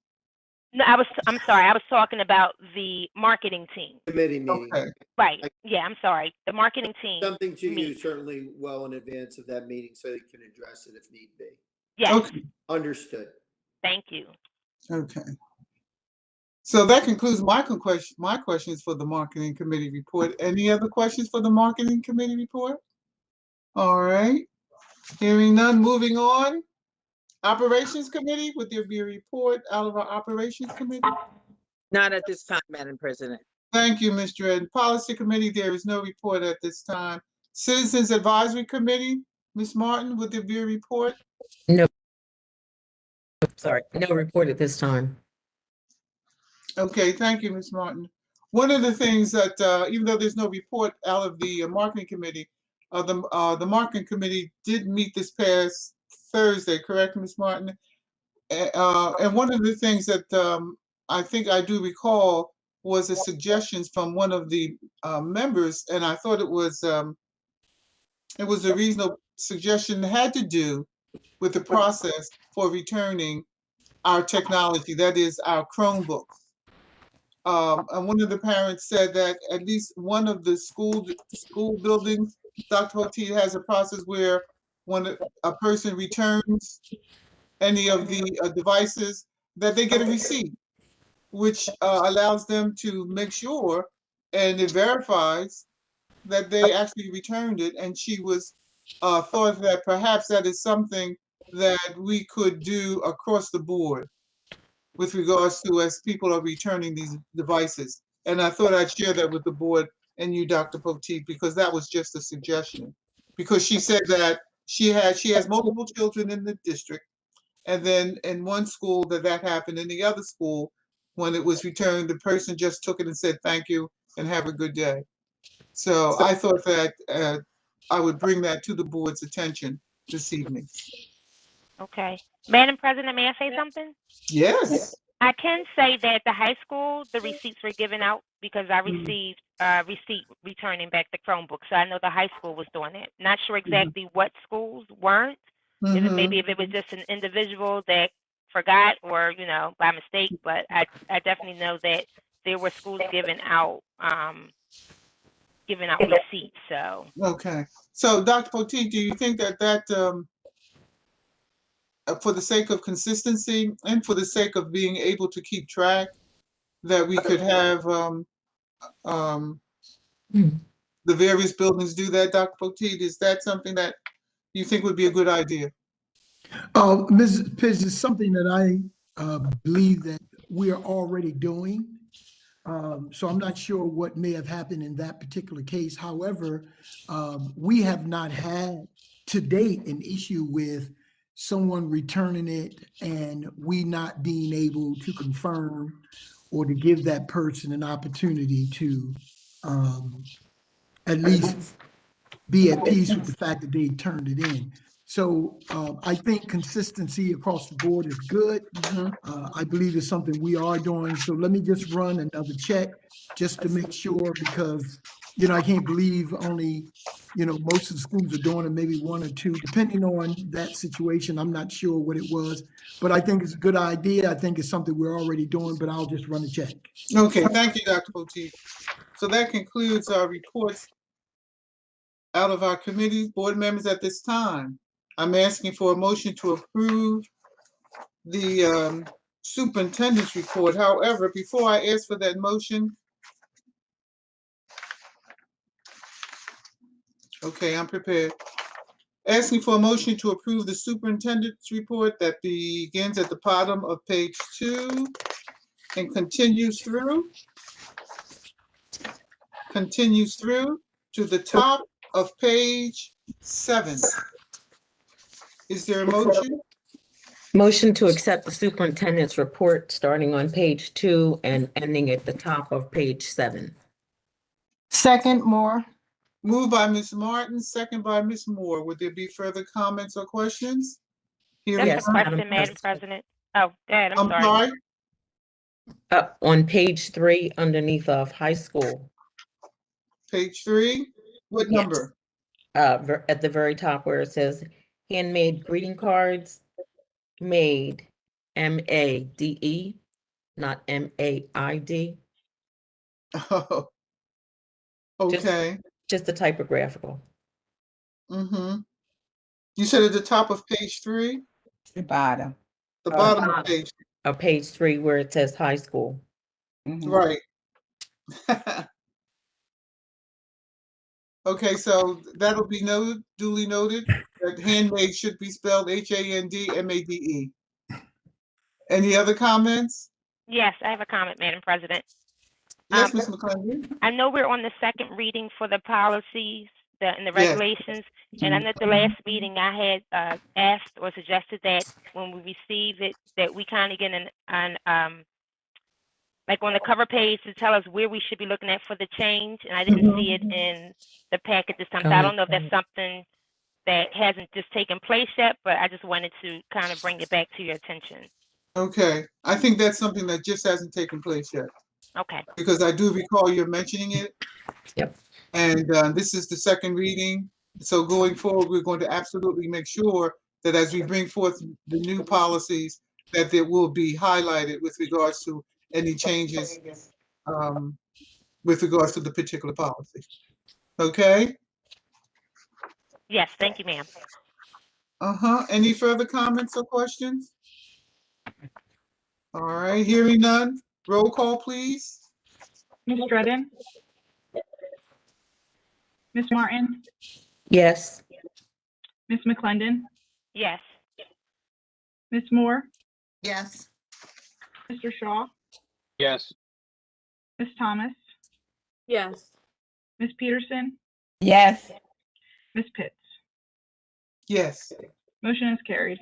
No, I'm sorry. I was talking about the marketing team. Committee meeting. Okay, Right. Yeah, I'm sorry. The marketing team. Something to you meet. certainly well in advance of that meeting so you can address it if need be. Yes. okay, Understood. Thank you. okay. So that concludes my questions for the marketing committee report. Any other questions for the marketing committee report? All right, hearing none, moving on. Operations committee, would there be a report out of our operations committee? Not at this time, Madam President. Thank you, Ms. Dredden. Policy committee, there is no report at this time. Citizens Advisory Committee, Ms. Martin, would there be a report? No, sorry, no report at this time. Okay, thank you, Ms. Martin. One of the things that, even though there's no report out of the marketing committee, the marketing committee did meet this past Thursday, correct, Ms. Martin? And one of the things that I think I do recall was the suggestions from one of the members, and I thought it was a reasonable suggestion that had to do with the process for returning our technology, that is our Chromebooks. And one of the parents said that at least one of the school buildings, Dr. Poteet, has a process where when a person returns any of the devices, that they get a receipt, which allows them to make sure and it verifies that they actually returned it. And she was thought that perhaps that is something that we could do across the board with regards to as people are returning these devices. And I thought I'd share that with the board and you, Dr. Poteet, because that was just a suggestion. Because she said that she has multiple children in the district, and then in one school that happened. In the other school, when it was returned, the person just took it and said thank you and have a good day. So I thought that I would bring that to the board's attention this evening. Okay. Madam President, may I say something? Yes. I can say that at the high school, the receipts were given out because I received receipt returning back the Chromebook. So I know the high school was doing it. Not sure exactly what schools weren't. Maybe if it was just an individual that forgot or, by mistake, but I definitely know that there were schools giving out receipts. So Okay. So Dr. Poteet, do you think that for the sake of consistency and for the sake of being able to keep track, that we could have the various buildings do that, Dr. Poteet? Is that something that you think would be a good idea? Mrs. Pitts, is something that I believe that we are already doing. So I'm not sure what may have happened in that particular case. However, we have not had to date an issue with someone returning it and we not being able to confirm or to give that person an opportunity to at least be at peace with the fact that they turned it in. So I think consistency across the board is good. I believe it's something we are doing. So let me just run another check just to make sure, because, I can't believe only, most of the schools are doing it, maybe one or two, depending on that situation. I'm not sure what it was, but I think it's a good idea. I think it's something we're already doing, but I'll just run a check. Okay, thank you, Dr. Poteet. So that concludes our reports out of our committees, board members at this time. I'm asking for a motion to approve the superintendent's report. However, before I ask for that motion, okay, I'm prepared. Asking for a motion to approve the superintendent's report that begins at the bottom of page 2 and continues through to the top of page 7. Is there a motion? Motion to accept the superintendent's report starting on page 2 and ending at the top of page 7. Second, Moore. Moved by Ms. Martin, second by Ms. Moore. Would there be further comments or questions? Hearing that's a none. question, Madam President. Oh, Dad, I'm I'm sorry. sorry, On page 3 underneath of high school. page 3, what Yes. number? At the very top where it says handmade greeting cards, made, MADE, not MAID. Oh, okay. Just the typographical. Mm-hmm. You said at the top of page 3? The bottom. The bottom of page, Page 3 where it says high school. Mhm. right. Okay, so that'll be noted, duly noted, that handmade should be spelled HANDMADE. Any other comments? Yes, I have a comment, Madam President. Yes, Ms. McClendon? I know we're on the second reading for the policies and the Yes. regulations, and I know at the last meeting I had asked or suggested that when we receive it, that we kind of get like on the cover page to tell us where we should be looking at for the change, and I didn't see it in the packet this time. So I don't know if that's something that hasn't just taken place yet, but I just wanted to kind of bring it back to your attention. Okay, I think that's something that just hasn't taken place yet, Okay. because I do recall you mentioning it. Yep. And this is the second reading. So going forward, we're going to absolutely make sure that as we bring forth the new policies, that there will be highlighted with regards to any changes with regards to the particular policy. Okay? Yes, thank you, ma'am. Any further comments or questions? All right, hearing none. Roll call, please. Ms. Dredden? Ms. Martin? Yes. Ms. McClendon? Yes. Ms. Moore? Yes. Mr. Shaw? Yes. Ms. Thomas? Yes. Ms. Peterson? Yes. Ms. Pitts? Yes. Motion is carried.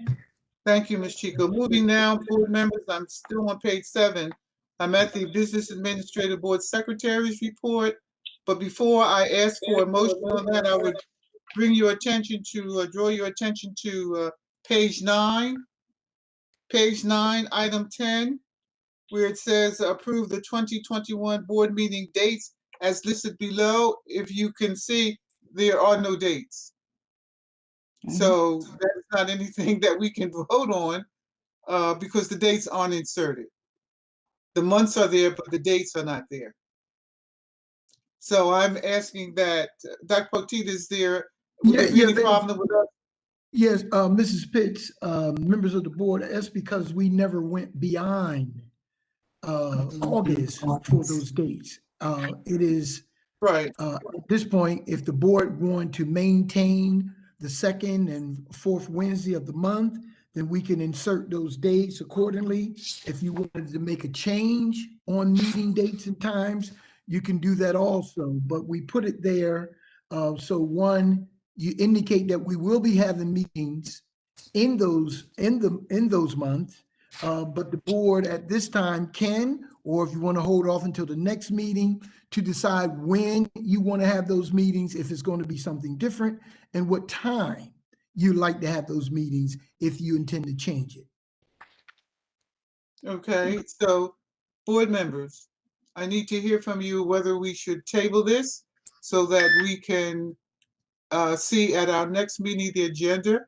Thank you, Ms. Chico. Moving now, board members, I'm still on page 7. I'm at the Business Administrative Board Secretary's report. But before I ask for a motion on that, I would bring your attention to, draw your attention to page 9. Page 9, item 10, where it says approve the 2021 board meeting dates as listed below. If you can see, there are no dates. So that's not anything that we can vote on because the dates aren't inserted. The months are there, but the dates are not there. So I'm asking that, Dr. Poteet, would there be any problem with that? Yes, Mrs. Pitts, members of the board, that's because we never went beyond August for those dates. It is Right. at this point, if the board wanted to maintain the second and fourth Wednesday of the month, then we can insert those dates accordingly. If you wanted to make a change on meeting dates and times, you can do that also. But we put it there so one, you indicate that we will be having meetings in those months. But the board at this time can, or if you want to hold off until the next meeting to decide when you want to have those meetings, if it's going to be something different, and what time you'd like to have those meetings if you intend to change it. Okay, so board members, I need to hear from you whether we should table this so that we can see at our next meeting the agenda,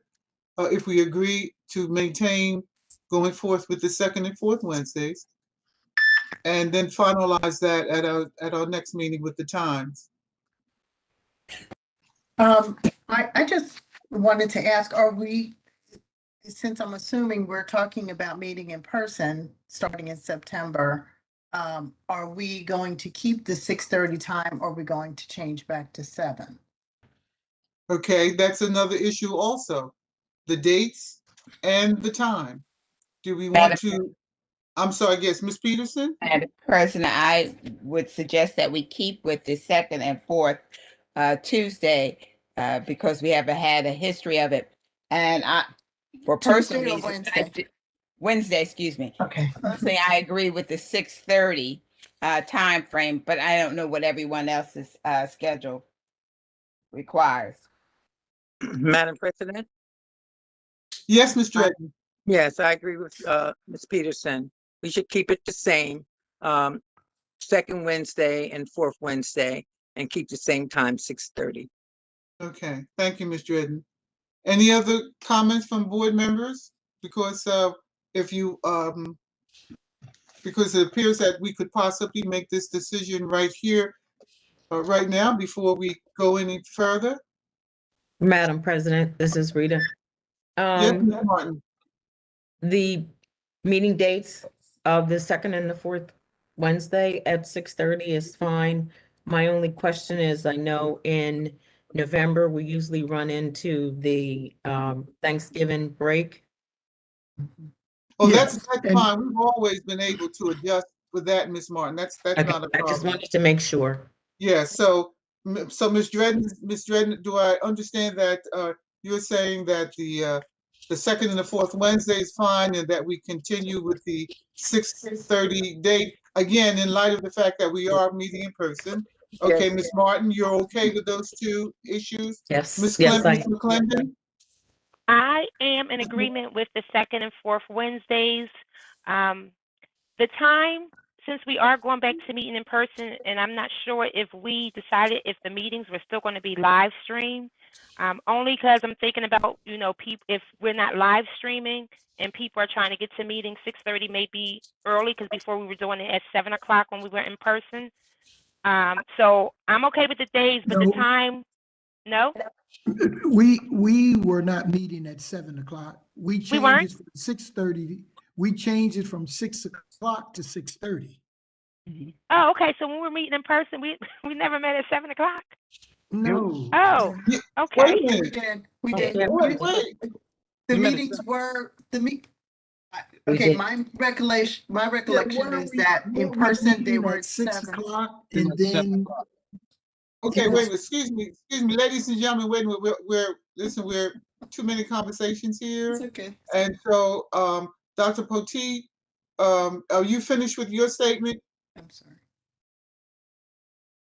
if we agree to maintain going forth with the second and fourth Wednesdays, and then finalize that at our next meeting with the times. I just wanted to ask, since I'm assuming we're talking about meeting in person starting in September, are we going to keep the 6:30 time or are we going to change back to 7? Okay, that's another issue also, the dates and the time. Do we want to, I'm sorry, yes, Ms. Peterson? Madam President, I would suggest that we keep with the second and fourth Tuesday because we haven't had a history of it. And for personal Tuesday or reasons, Wednesday? Wednesday, excuse me. Okay. Personally, I agree with the 6:30 time frame, but I don't know what everyone else's schedule requires. Madam President? Yes, Ms. Dredden. Yes, I agree with Ms. Peterson. We should keep it the same, second Wednesday and fourth Wednesday, and keep the same time, 6:30. Okay, thank you, Ms. Dredden. Any other comments from board members? Because if you because it appears that we could possibly make this decision right here, right now, before we go any further. Madam President, this is Rita. Yes, Ms. Martin. The meeting dates of the second and the fourth Wednesday at 6:30 is fine. My only question is, I know in November, we usually run into the Thanksgiving break. Oh, Yes, that's and- fine. We've always been able to adjust with that, Ms. Martin. That's Okay, not a I just problem. wanted to make sure. Yeah, so Ms. Dredden, do I understand that you're saying that the second and the fourth Wednesday is fine, and that we continue with the 6:30 date, again, in light of the fact that we are meeting in person? Okay, Yes. Ms. Martin, you're okay with those two issues? Yes, Ms. yes, Ms. McClendon? I am in agreement with the second and fourth Wednesdays. The time, since we are going back to meeting in person, and I'm not sure if we decided if the meetings were still going to be live streamed, only because I'm thinking about, people, if we're not live streaming and people are trying to get to meetings, 6:30 may be early, because before we were doing it at 7 o'clock when we were in person. So I'm okay with the days, but the No. time, no? We were not meeting at 7 o'clock. We weren't? changed it from 6:30. We changed it from 6 o'clock to 6:30. Oh, okay. So when we're meeting in person, we never met at 7 o'clock? No. Oh, Yeah, okay. wait a We minute. did, we did. Wait. The You meant meetings were, We okay, did. my recollection is that in Weren't we person, they meeting were at at 6 7. o'clock, It and was 7 then o'clock. Okay, It wait was- a minute. Excuse me, ladies and gentlemen, wait a minute. We're too many conversations here. It's okay. And so, Dr. Poteet, are you finished with your statement? I'm sorry.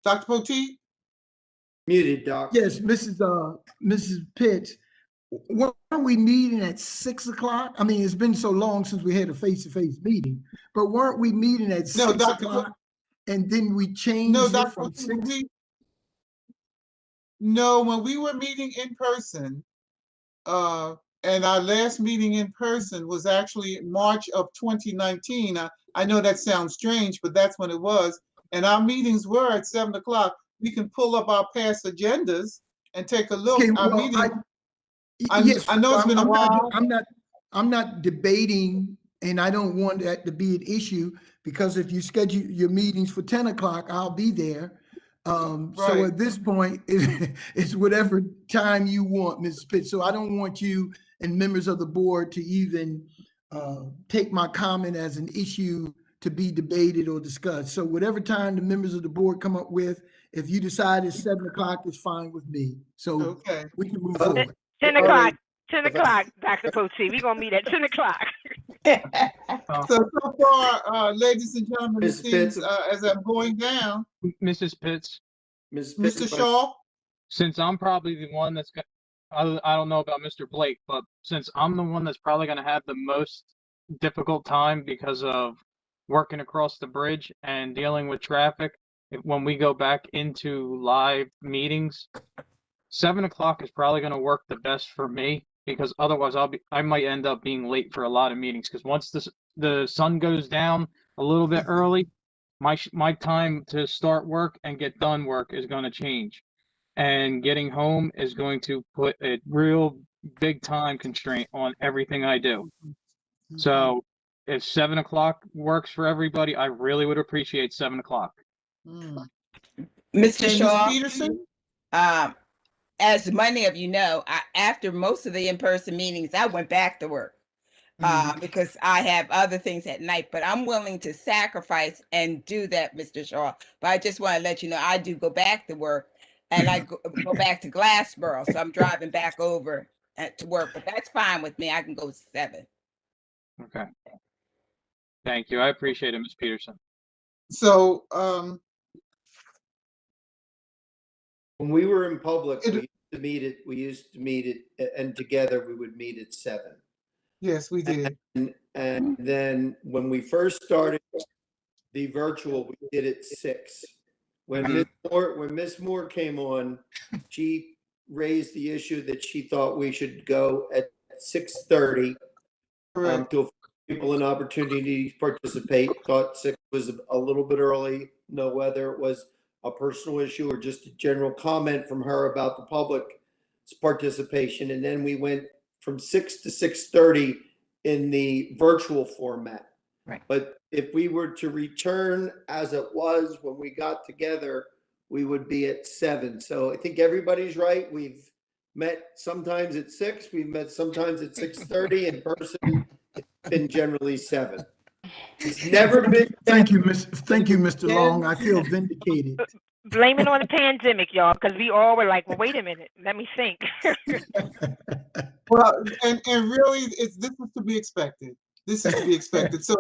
Dr. Poteet? Muted, Doc. yes, Mrs. Pitts, weren't we meeting at 6 o'clock? I mean, it's been so long since we had a face-to-face meeting, but weren't we meeting at No, 6 Dr. o'clock? And then we No, changed it Dr. from Poteet, 6. no, when we were meeting in person, and our last meeting in person was actually March of 2019. I know that sounds strange, but that's when it was. And our meetings were at 7 o'clock. We can pull up our past agendas and take a look. Okay, Our well, meeting, yes, I know it's been a while. I'm not debating, and I don't want that to be an issue, because if you schedule your meetings for 10 o'clock, I'll be there. So Right. at this point, it's whatever time you want, Mrs. Pitts. So I don't want you and members of the board to even take my comment as an issue to be debated or discussed. So whatever time the members of the board come up with, if you decide it's 7 o'clock, it's fine with me. So Okay. we can move Oh. forward. 10 All o'clock. right. 10 o'clock, Dr. Poteet. We're going to meet at 10 o'clock. So far, ladies and gentlemen, it Ms. seems Pitts. as I'm going down, Mrs. Pitts, Mrs. Pitts, Mr. Shaw, since I'm probably the one that's got, I don't know about Mr. Blake, but since I'm the one that's probably going to have the most difficult time because of working across the bridge and dealing with traffic, when we go back into live meetings, 7 o'clock is probably going to work the best for me, because otherwise I might end up being late for a lot of meetings, because once the sun goes down a little bit early, my time to start work and get done work is going to change, and getting home is going to put a real big time constraint on everything I do. So if 7 o'clock works for everybody, I really would appreciate 7 o'clock. Mm. Mr. okay, Ms. Shaw, Peterson? as many of you know, after most of the in-person meetings, I went back to work because I have other things at night, but I'm willing to sacrifice and do that, Mr. Shaw. But I just want to let you know, I do go back to work, and I go back to Glassboro. So I'm driving back over to work, but that's fine with me. I can go 7. Okay. Thank you. I appreciate it, Ms. Peterson. So, when we were in public, we used to meet it, and together we would meet at 7. yes, we did. And then when we first started the virtual, we did it 6. When Miss Moore came on, she raised the issue that she thought we should go at 6:30 Correct. to people an opportunity to participate. Thought 6 was a little bit early. Know whether it was a personal issue or just a general comment from her about the public's participation. And then we went from 6 to 6:30 in the virtual format. Right. But if we were to return as it was when we got together, we would be at 7. So I think everybody's right. We've met sometimes at 6, we've met sometimes at 6:30. In person, it's been generally 7. It's never been. Thank you, Mr. Long. I feel vindicated. Blame it on the pandemic, y'all, because we all were like, well, wait a minute, let me think. Well, and really, this is to be expected. This is to be expected. So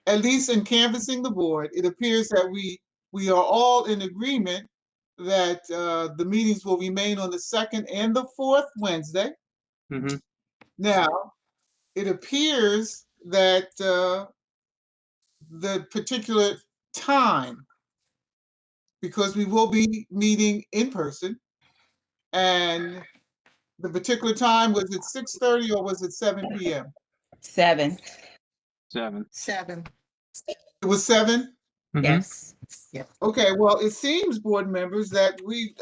at least in canvassing the board, it appears that we are all in agreement that the meetings will remain on the 2nd and the 4th Wednesday. Mhm. Now, it appears that the particular time, because we will be meeting in person, and the particular time, was it 6:30 or was it 7 p.m.? 7. 7. 7. It was 7? Mhm. Yes. Okay, well, it seems, board members, that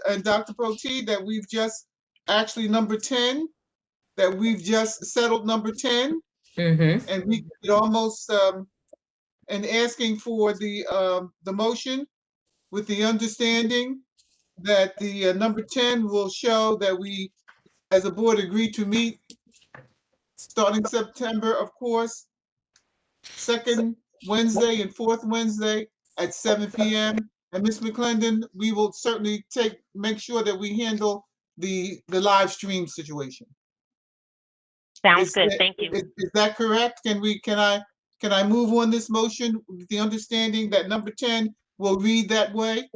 and Dr. Proti, that we've just actually number 10, that we've just settled number 10, Mm-hmm. and we could almost, and asking for the motion with the understanding that the number 10 will show that we, as a board, agreed to meet starting September, of course, 2nd Wednesday and 4th Wednesday at 7 p.m. And Ms. McClendon, we will certainly make sure that we handle the live stream situation. Sounds good. Thank you. Is that correct? Can I move on this motion with the understanding that number 10 will read that way?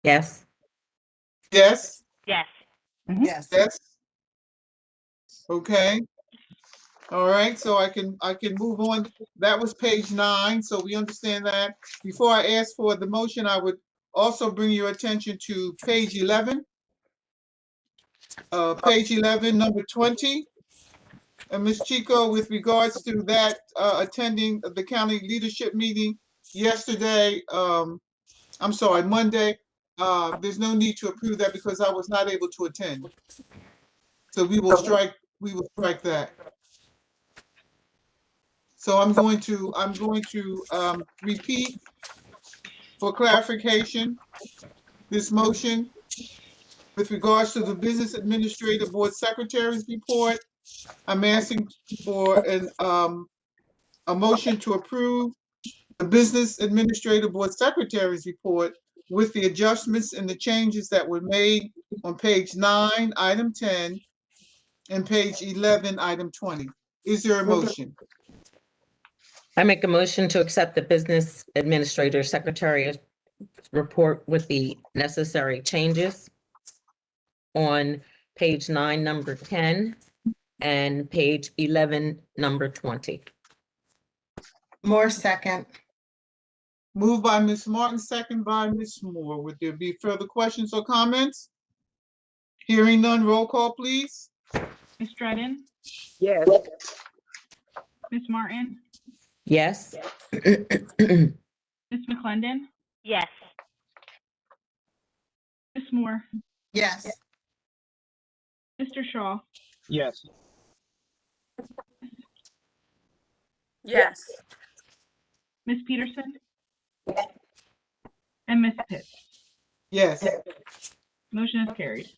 Yes. Yes? Yes. Yes. Yes? Okay. All right, so I can move on. That was page 9, so we understand that. Before I ask for the motion, I would also bring your attention to page 11. Page 11, number 20. Ms. Chico, with regards to that, attending the county leadership meeting yesterday, I'm sorry, Monday, there's no need to approve that because I was not able to attend. So we will strike that. So I'm going to repeat for clarification this motion with regards to the Business Administrative Board Secretary's report. I'm asking for a motion to approve the Business Administrative Board Secretary's report with the adjustments and the changes that were made on page 9, item 10, and page 11, item 20. Is there a motion? I make a motion to accept the Business Administrator Secretary report with the necessary changes on page 9, number 10, and page 11, number 20. Moore, second. Moved by Ms. Martin, second by Ms. Moore. Would there be further questions or comments? Hearing none, roll call, please. Ms. Dredden, Yes. Ms. Martin, Yes. Ms. McClendon, Yes. Ms. Moore, Yes. Mr. Shaw, Yes. Yes. Ms. Peterson, and Ms. Pitts. Yes. Motion is carried.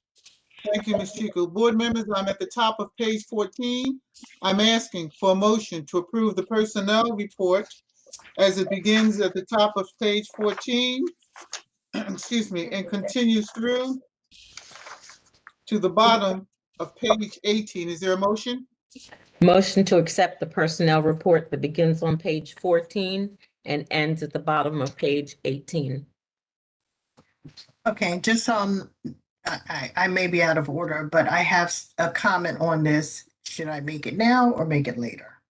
Thank you, Ms. Chico. Board members, I'm at the top of page 14. I'm asking for a motion to approve the personnel report as it begins at the top of page 14, excuse me, and continues through to the bottom of page 18. Is there a motion? Motion to accept the personnel report that begins on page 14 and ends at the bottom of page 18. Okay, just I may be out of order, but I have a comment on this. Should I make it now or make it later?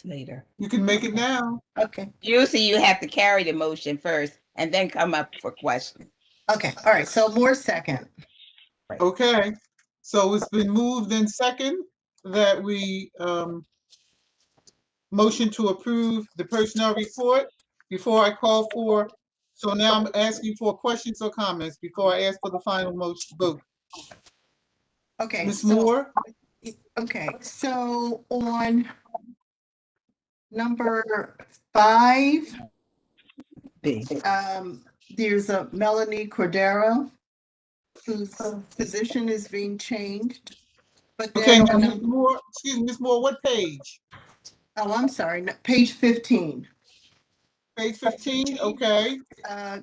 Later. You can make it now. Okay, Usually you have to carry the motion first and then come up for questions. okay, all right, so Moore, second. Okay, so it's been moved in second that we motion to approve the personnel report before I call for, so now I'm asking for questions or comments before I ask for the final motion vote. Okay, Ms. so, Moore? okay, so on number 5, there's a Melanie Cordero whose position is being changed. But Okay, then, now, Ms. Moore, excuse me, Ms. Moore, what page? oh, I'm sorry, page 15, Page 15, okay.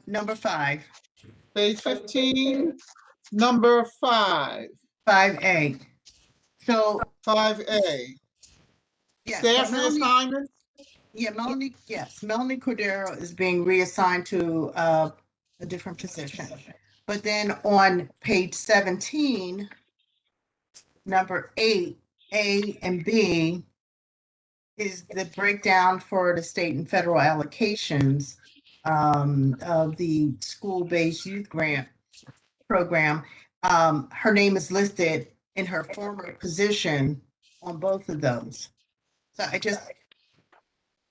number 5, Page 15, number 5, 5A. So, 5A. yes, Staff so Melanie, reassignment? Melanie Cordero is being reassigned to a different position. But then on page 17, number 8, A and B is the breakdown for the state and federal allocations of the school-based youth grant program. Her name is listed in her former position on both of those. So I just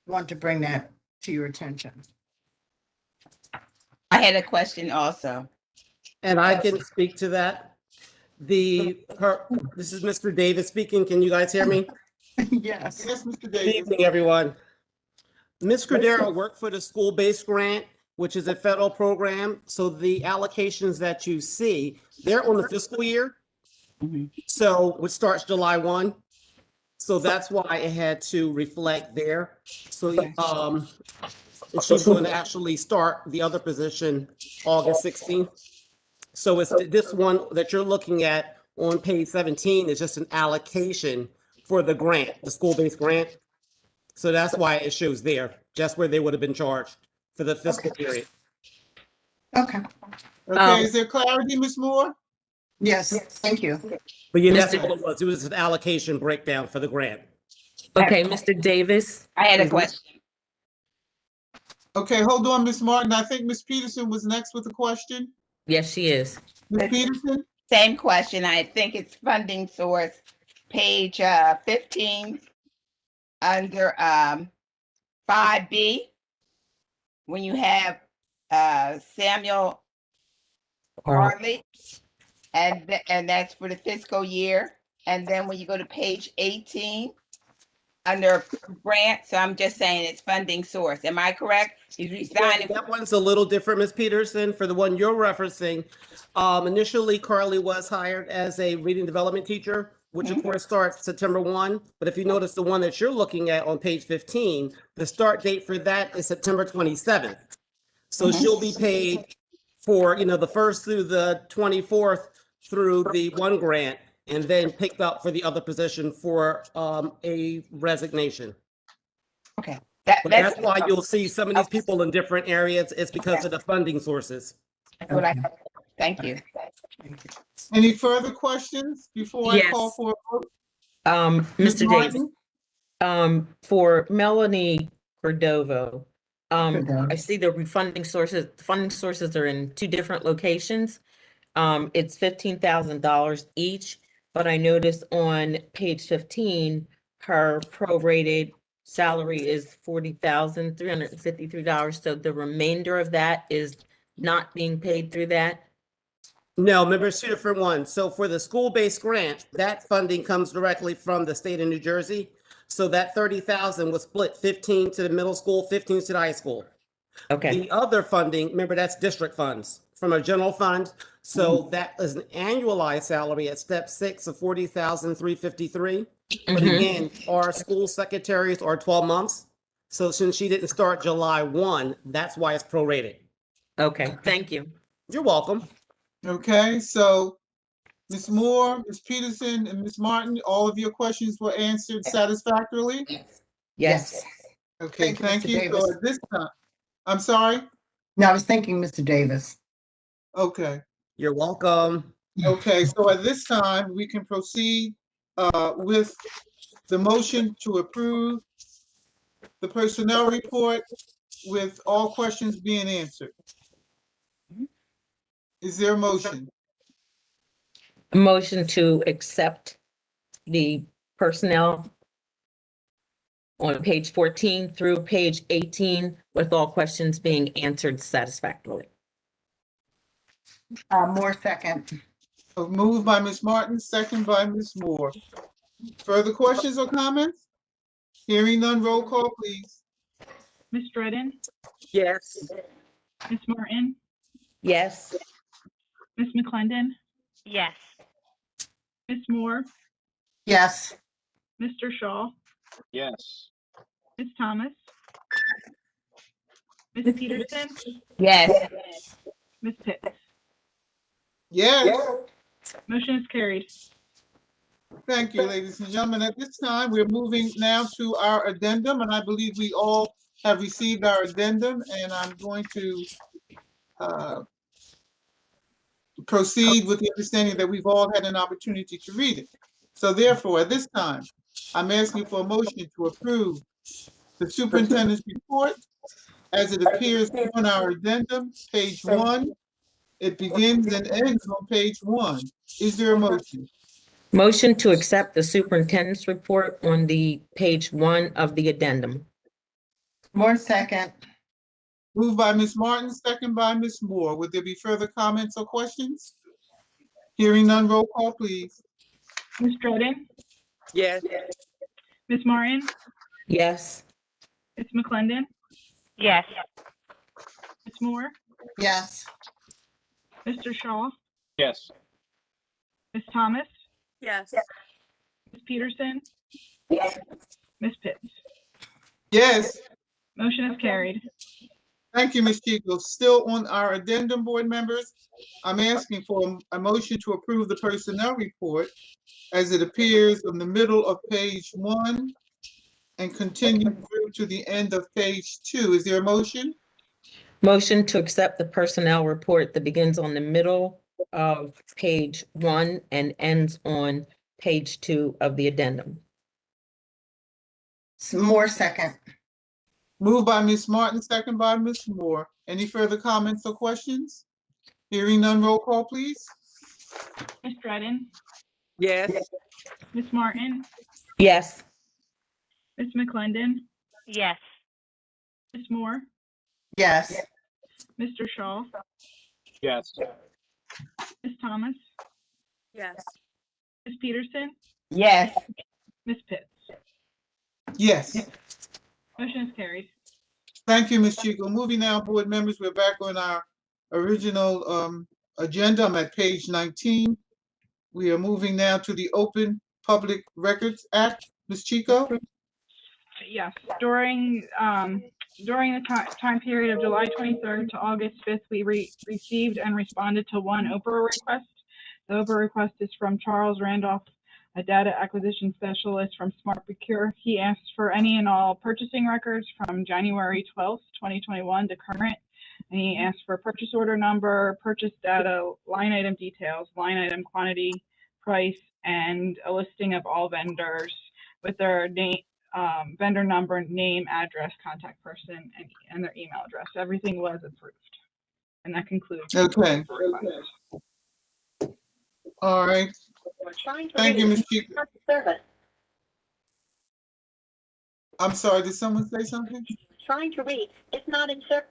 want to bring that to your attention. I had a question also. And I can speak to that. This is Mr. Davis speaking. Can you guys hear me? Yes. Yes, Mr. Good Davis. evening, everyone. Ms. Cordero worked for the school-based grant, which is a federal program. So the allocations that you see, they're on the fiscal year. So which starts July 1. So that's why it had to reflect there. So she's going to actually start the other position August 16th. So it's this one that you're looking at on page 17 is just an allocation for the grant, the school-based grant. So that's why it shows there, just where they would have been charged for the fiscal period. Okay. Okay, is there clarity, Ms. Moore? Yes, thank you. But yeah, that's all it was. It was an allocation breakdown for the grant. Okay, Mr. Davis. I had a question. Okay, hold on, Ms. Martin. I think Ms. Peterson was next with a question. Yes, she is. Ms. Peterson? Same question. I think it's funding source, page 15, under 5B, when you have Samuel Hartley, and that's for the fiscal year. And then when you go to page 18, under grant, so I'm just saying it's funding source. Am I correct? He's resigning. That one's a little different, Ms. Peterson. For the one you're referencing, initially Carly was hired as a reading development teacher, which of course starts September 1. But if you notice the one that you're looking at on page 15, the start date for that is September 27th. So she'll be paid for, the 1st through the 24th through the one grant, and then picked up for the other position for a resignation. Okay. But that's why you'll see some of these people in different areas. It's because of the funding sources. That's what I, thank you. Any further questions before I call Yes. for a vote? Mr. Davis, Martin? for Melanie Cordova, I see the funding sources are in 2 different locations. It's $15,000 each, but I noticed on page 15, her prorated salary is $40,353. So the remainder of that is not being paid through that. No, remember, it's 2 different ones. So for the school-based grant, that funding comes directly from the state of New Jersey. So that 30,000 was split 15 to the middle school, 15 to the high school. Okay. The other funding, remember, that's district funds from a general fund. So that is an annualized salary at step 6 of 40,353. But again, our school secretaries are 12 months. So since she didn't start July 1, that's why it's prorated. Okay, thank you. You're welcome. Okay, so Ms. Moore, Ms. Peterson, and Ms. Martin, all of your questions were answered satisfactorily? Yes. Okay, Thank you, thank Mr. you. So Davis. at this time, I'm sorry? No, I was thanking Mr. Davis. Okay, You're welcome. okay, so at this time, we can proceed with the motion to approve the personnel report with all questions being answered. Is there a motion? A motion to accept the personnel on page 14 through page 18, with all questions being answered satisfactorily. Moore second. Moved by Ms. Martin, second by Ms. Moore. Further questions or comments? Hearing none, roll call, please. Ms. Dredden, Yes. Ms. Martin, Yes. Ms. McClendon, Yes. Ms. Moore, Yes. Mr. Shaw, Yes. Ms. Thomas, Ms. Peterson, Yes. Ms. Pitts. Yes. Motion is carried. Thank you, ladies and gentlemen. At this time, we're moving now to our addendum, and I believe we all have received our addendum, and I'm going to proceed with the understanding that we've all had an opportunity to read it. So therefore, at this time, I'm asking for a motion to approve the superintendent's report as it appears on our addendum, page 1. It begins and ends on page 1. Is there a motion? Motion to accept the superintendent's report on the page 1 of the addendum. Moore second. Moved by Ms. Martin, second by Ms. Moore. Would there be further comments or questions? Hearing none, roll call, please. Ms. Dredden, Yes. Ms. Martin, Yes. Ms. McClendon, Yes. Ms. Moore, Yes. Mr. Shaw, Yes. Ms. Thomas, Yes. Ms. Peterson, Ms. Pitts. Yes. Motion is carried. Thank you, Ms. Chico. Still on our addendum, board members, I'm asking for a motion to approve the personnel report as it appears in the middle of page 1 and continue through to the end of page 2. Is there a motion? Motion to accept the personnel report that begins on the middle of page 1 and ends on page 2 of the addendum. Moore second. Moved by Ms. Martin, second by Ms. Moore. Any further comments or questions? Hearing none, roll call, please. Ms. Dredden, Yes. Ms. Martin, Yes. Ms. McClendon, Yes. Ms. Moore, Yes. Mr. Shaw, Yes. Ms. Thomas, Yes. Ms. Peterson, Yes. Ms. Pitts. Yes. Motion is carried. Thank you, Ms. Chico. Moving now, board members, we're back on our original agenda. I'm at page 19. We are moving now to the Open Public Records Act. Ms. Chico? Yes, during the time period of July 23rd to August 5th, we received and responded to one OPRA request. The OPRA request is from Charles Randolph, a data acquisition specialist from Smart Procure. He asked for any and all purchasing records from January 12th, 2021 to current. And he asked for purchase order number, purchase data, line item details, line item quantity, price, and a listing of all vendors with their name, vendor number, name, address, contact person, and their email address. Everything was approved. And that concludes. Okay. All right. Thank you, Ms. Chico. I'm sorry, did someone say something? Trying to read. It's not in service.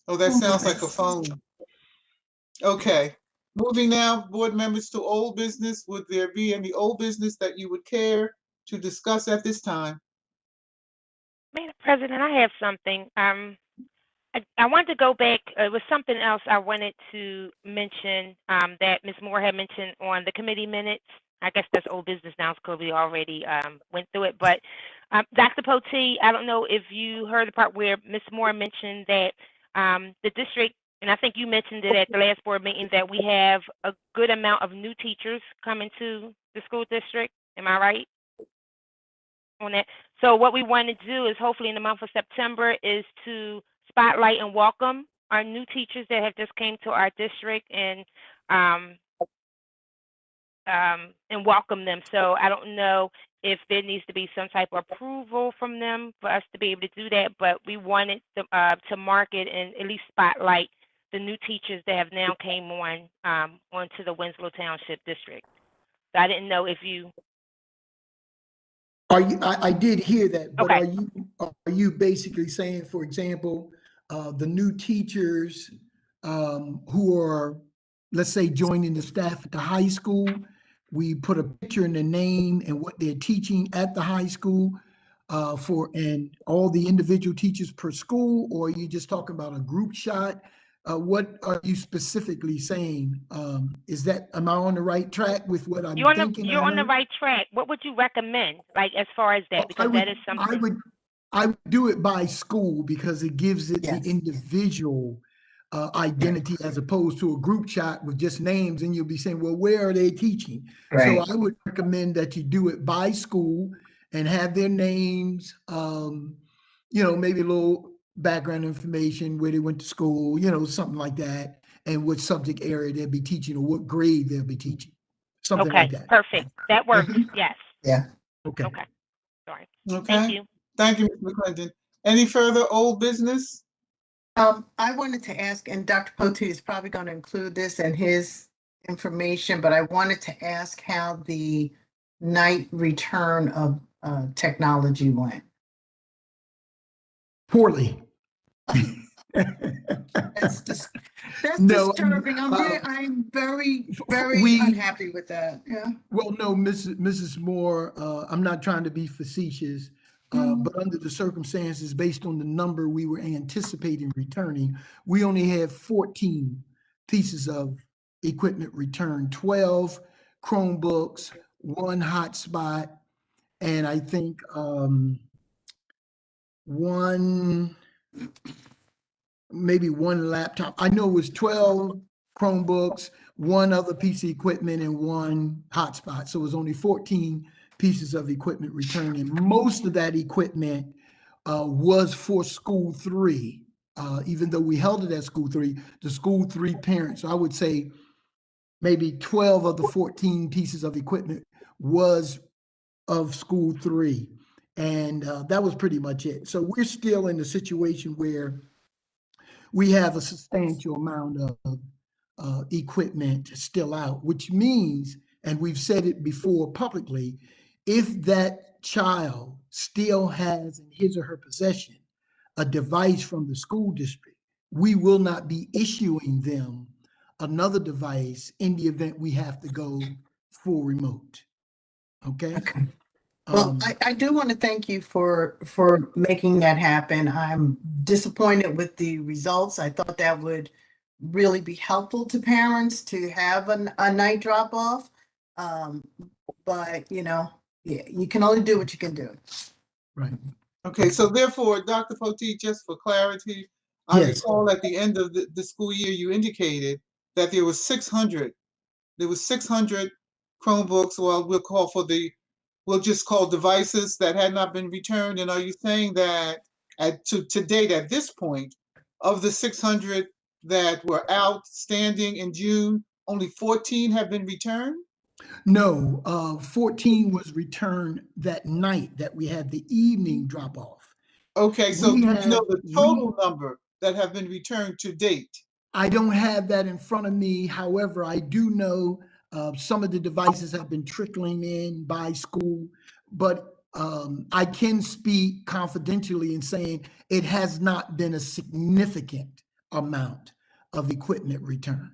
Oh, that sounds like a phone. Okay. Moving now, board members, to old business. Would there be any old business that you would care to discuss at this time? Madam President, I have something. I wanted to go back. It was something else I wanted to mention that Ms. Moore had mentioned on the committee minutes. I guess that's old business now because we already went through it. But Dr. Potee, I don't know if you heard the part where Ms. Moore mentioned that the district, and I think you mentioned it at the last board meeting, that we have a good amount of new teachers coming to the school district. Am I right on that? So what we want to do is hopefully in the month of September is to spotlight and welcome our new teachers that have just came to our district and welcome them. So I don't know if there needs to be some type of approval from them for us to be able to do that, but we wanted to market and at least spotlight the new teachers that have now came on onto the Winslow Township district. So I didn't know if you Are you, I did hear that, but Okay. are you basically saying, for example, the new teachers who are, let's say, joining the staff at the high school, we put a picture in their name and what they're teaching at the high school and all the individual teachers per school, or are you just talking about a group shot? What are you specifically saying? Am I on the right track with what I'm thinking? You're on the right track. What would you recommend, like as far as that? Because that is something. I would do it by school because it gives it the Yes. individual identity as opposed to a group chat with just names, and you'll be saying, well, where are they teaching? So I would recommend that you do it by school and have their names, maybe a little background information, where they went to school, something like that, and what subject area they'll be teaching or what grade they'll be teaching. Something like Okay, that. perfect. That works. Mhm. Yes. Yeah. Okay. Okay. Sorry. Okay. Thank you. Thank you, Ms. McClendon. Any further old business? I wanted to ask, and Dr. Poti is probably going to include this in his information, but I wanted to ask how the night return of technology went. Poorly. That's No, disturbing. I'm very unhappy with that. Yeah. Well, no, Mrs. Moore, I'm not trying to be facetious, but under the circumstances, based on the number we were anticipating returning, we only have 14 pieces of equipment returned, 12 Chromebooks, 1 hotspot, and I think maybe 1 laptop. I know it was 12 Chromebooks, 1 other piece of equipment, and 1 hotspot. So it was only 14 pieces of equipment returning. Most of that equipment was for school 3. Even though we held it at school 3, the school 3 parents, so I would say maybe 12 of the 14 pieces of equipment was of school 3. And that was pretty much it. So we're still in a situation where we have a substantial amount of equipment still out, which means, and we've said it before publicly, if that child still has in his or her possession a device from the school district, we will not be issuing them another device in the event we have to go full remote. Okay? Well, I do want to thank you for making that happen. I'm disappointed with the results. I thought that would really be helpful to parents to have a night drop off. But you can only do what you can do. Right. Okay, so therefore, Dr. Poti, just for clarity, I recall at the end of the school year, you indicated that there was 600 Chromebooks, well, we'll just call devices that had not been returned. And are you saying that to date, at this point, of the 600 that were outstanding in June, only 14 have been returned? No, 14 was returned that night that we had the evening drop off. Okay, so do you know the total number that have been returned to date? I don't have that in front of me. However, I do know some of the devices have been trickling in by school, but I can speak confidentially in saying it has not been a significant amount of equipment returned.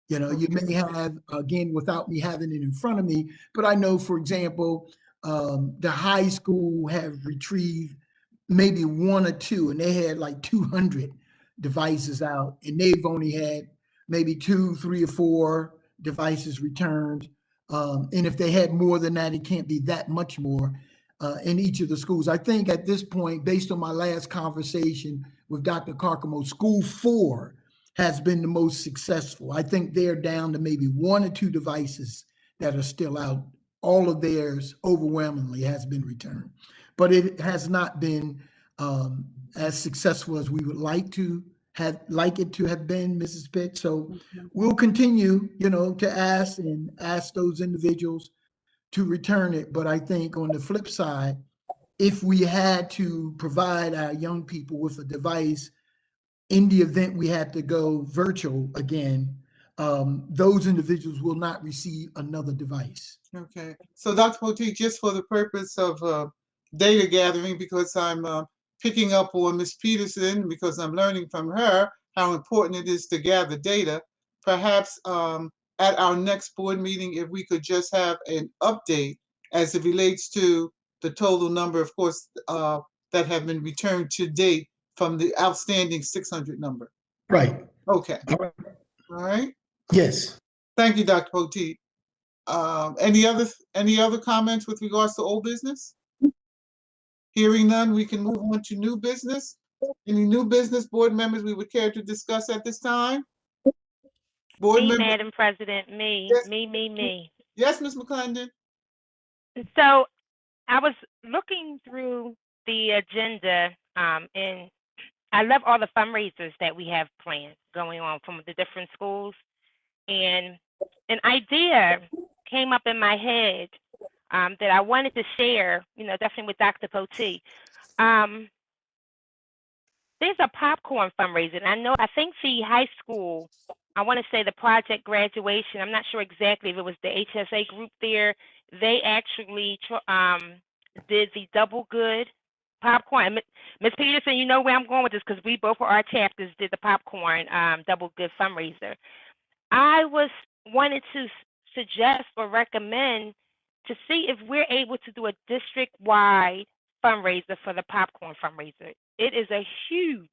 You may have, again, without me having it in front of me, but I know, for example, the high school have retrieved maybe 1 or 2, and they had like 200 devices out, and they've only had maybe 2, 3, or 4 devices returned. And if they had more than that, it can't be that much more in each of the schools. I think at this point, based on my last conversation with Dr. Carcamo, school 4 has been the most successful. I think they're down to maybe 1 or 2 devices that are still out. All of theirs overwhelmingly has been returned, but it has not been as successful as we would like it to have been, Mrs. Pitt. So we'll continue, to ask those individuals to return it. But I think on the flip side, if we had to provide our young people with a device in the event we had to go virtual again, those individuals will not receive another device. Okay, so Dr. Poteet, just for the purpose of data gathering, because I'm picking up on Ms. Peterson, because I'm learning from her how important it is to gather data, perhaps at our next board meeting, if we could just have an update as it relates to the total number, of course, that have been returned to date from the outstanding 600 number. Right. Okay. All right. All right. Yes. Thank you, Dr. Poteet. Any other comments with regards to old business? Hearing none, we can move on to new business. Any new business board members we would care to discuss at this time? Board Me, member, Madam President, me, yes, me. yes, Ms. McClendon. So I was looking through the agenda, and I love all the fundraisers that we have planned going on from the different schools. And an idea came up in my head that I wanted to share, definitely with Dr. Poteet. There's a popcorn fundraiser. I think the high school, I want to say the project graduation, I'm not sure exactly if it was the HSA group there. They actually did the double good popcorn. Ms. Peterson, you know where I'm going with this because we both for our chapters did the popcorn double good fundraiser. I wanted to suggest or recommend to see if we're able to do a district-wide fundraiser for the popcorn fundraiser. It is a huge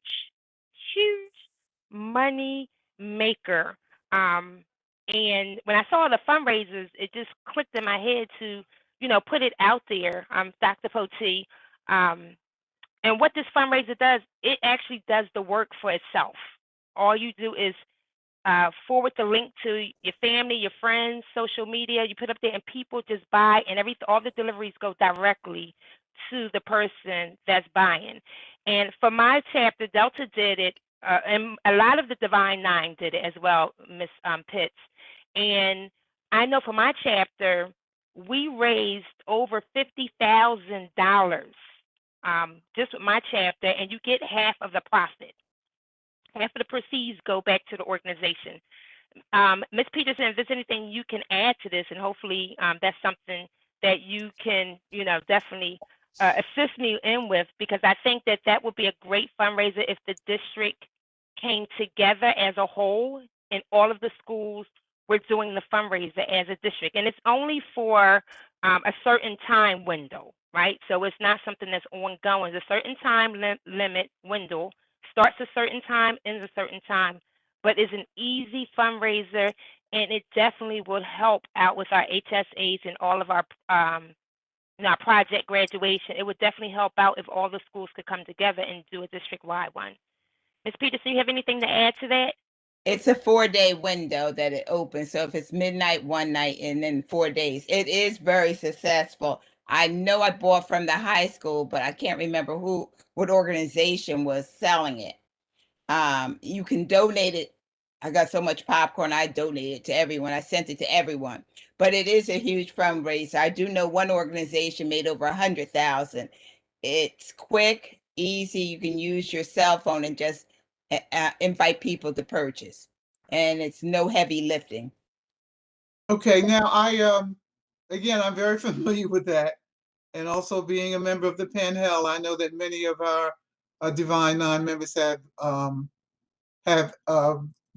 money maker. And when I saw the fundraisers, it just clicked in my head to, put it out there, Dr. Poteet. And what this fundraiser does, it actually does the work for itself. All you do is forward the link to your family, your friends, social media. You put up there, and people just buy, and all the deliveries go directly to the person that's buying. And for my chapter, Delta did it, and a lot of the Divine Nine did it as well, Miss Pitts. And I know for my chapter, we raised over $50,000 just with my chapter, and you get half of the profit. Half of the proceeds go back to the organization. Ms. Peterson, if there's anything you can add to this, and hopefully that's something that you can, definitely assist me in with, because I think that would be a great fundraiser if the district came together as a whole and all of the schools were doing the fundraiser as a district. And it's only for a certain time window, right? So it's not something that's ongoing. It's a certain time limit window. Starts a certain time, ends a certain time, but it's an easy fundraiser, and it definitely will help out with our HSAs and all of our project graduation. It would definitely help out if all the schools could come together and do a district-wide one. Ms. Peterson, you have anything to add to that? It's a 4-day window that it opens. So if it's midnight one night and then 4 days, it is very successful. I know I bought from the high school, but I can't remember what organization was selling it. You can donate it. I got so much popcorn, I donated it to everyone. I sent it to everyone. But it is a huge fundraiser. I do know one organization made over 100,000. It's quick, easy. You can use your cell phone and just invite people to purchase, and it's no heavy lifting. Okay, now again, I'm very familiar with that. And also being a member of the Penhel, I know that many of our Divine Nine members have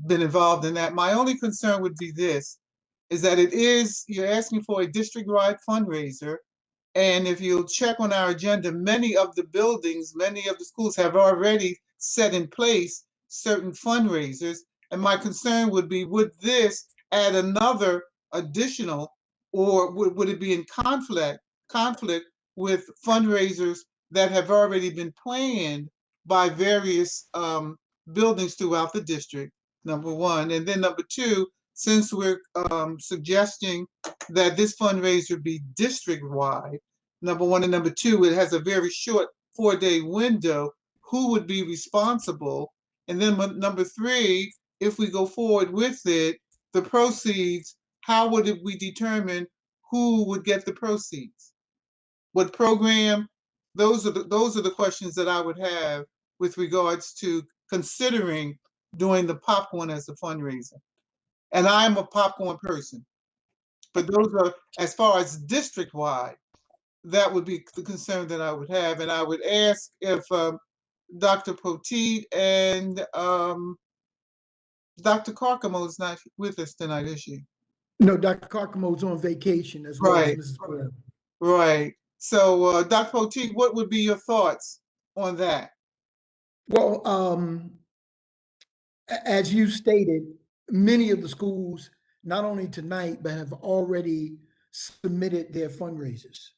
been involved in that. My only concern would be this, is that you're asking for a district-wide fundraiser. And if you'll check on our agenda, many of the buildings, many of the schools have already set in place certain fundraisers. And my concern would be, would this add another additional, or would it be in conflict with fundraisers that have already been planned by various buildings throughout the district, number one. And then number two, since we're suggesting that this fundraiser be district-wide, number one, and number two, it has a very short 4-day window. Who would be responsible? And then number three, if we go forward with it, the proceeds, how would we determine who would get the proceeds? What program? Those are the questions that I would have with regards to considering doing the popcorn as a fundraiser. And I'm a popcorn person. But those are, as far as district-wide, that would be the concern that I would have. And I would ask if Dr. Poteet and Dr. Carcamo is not with us tonight, is she? No, Dr. Carcamo's on vacation as well as Right. Mrs. Brown. Right. So, Dr. Poteet, what would be your thoughts on that? Well, as you stated, many of the schools, not only tonight, but have already submitted their fundraisers.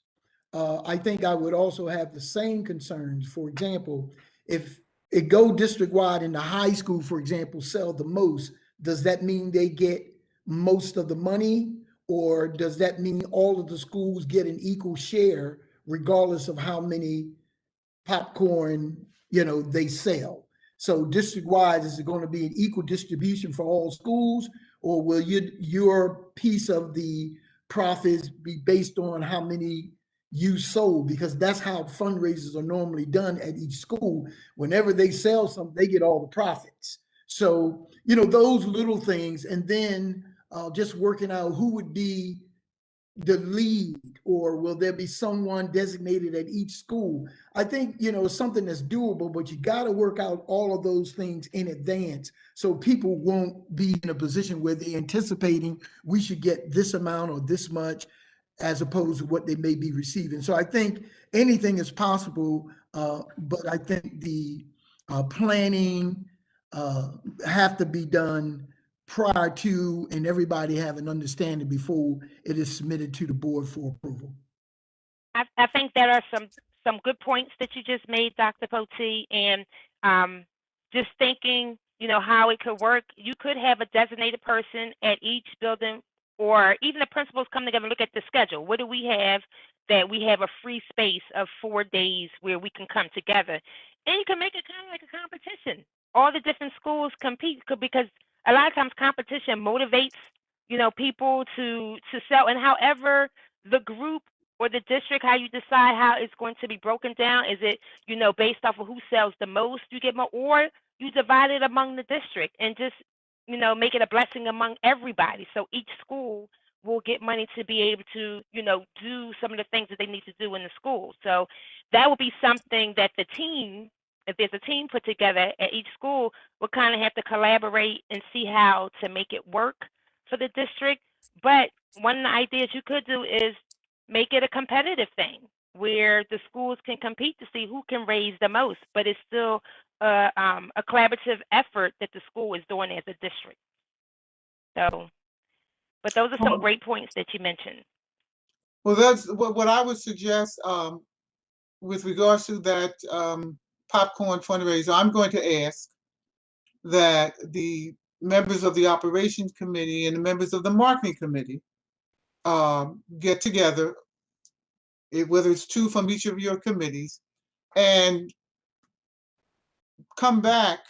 I think I would also have the same concerns. For example, if it go district-wide and the high school, for example, sell the most, does that mean they get most of the money? Or does that mean all of the schools get an equal share regardless of how many popcorn, they sell? So district-wide, is it going to be an equal distribution for all schools? Or will your piece of the profits be based on how many you sold? Because that's how fundraisers are normally done at each school. Whenever they sell something, they get all the profits. So, those little things, and then just working out who would be the lead, or will there be someone designated at each school? I think, it's something that's doable, but you got to work out all of those things in advance so people won't be in a position where they're anticipating we should get this amount or this much as opposed to what they may be receiving. So I think anything is possible, but I think the planning have to be done prior to, and everybody have an understanding before it is submitted to the board for approval. I think there are some good points that you just made, Dr. Poteet, and just thinking, how it could work. You could have a designated person at each building, or even the principals come together and look at the schedule. What do we have that we have a free space of 4 days where we can come together? And you can make it kind of like a competition. All the different schools compete because a lot of times competition motivates, people to sell. And however the group or the district, how you decide how it's going to be broken down, is it, based off of who sells the most, you get more, or you divide it among the district and just, make it a blessing among everybody. So each school will get money to be able to, do some of the things that they need to do in the school. So that would be something that the team, if there's a team put together at each school, will kind of have to collaborate and see how to make it work for the district. But one of the ideas you could do is make it a competitive thing where the schools can compete to see who can raise the most, but it's still a collaborative effort that the school is doing as a district. So, but those are some great points that you mentioned. Well, that's what I would suggest with regards to that popcorn fundraiser. I'm going to ask that the members of the operations committee and the members of the marketing committee get together, whether it's 2 from each of your committees, and come back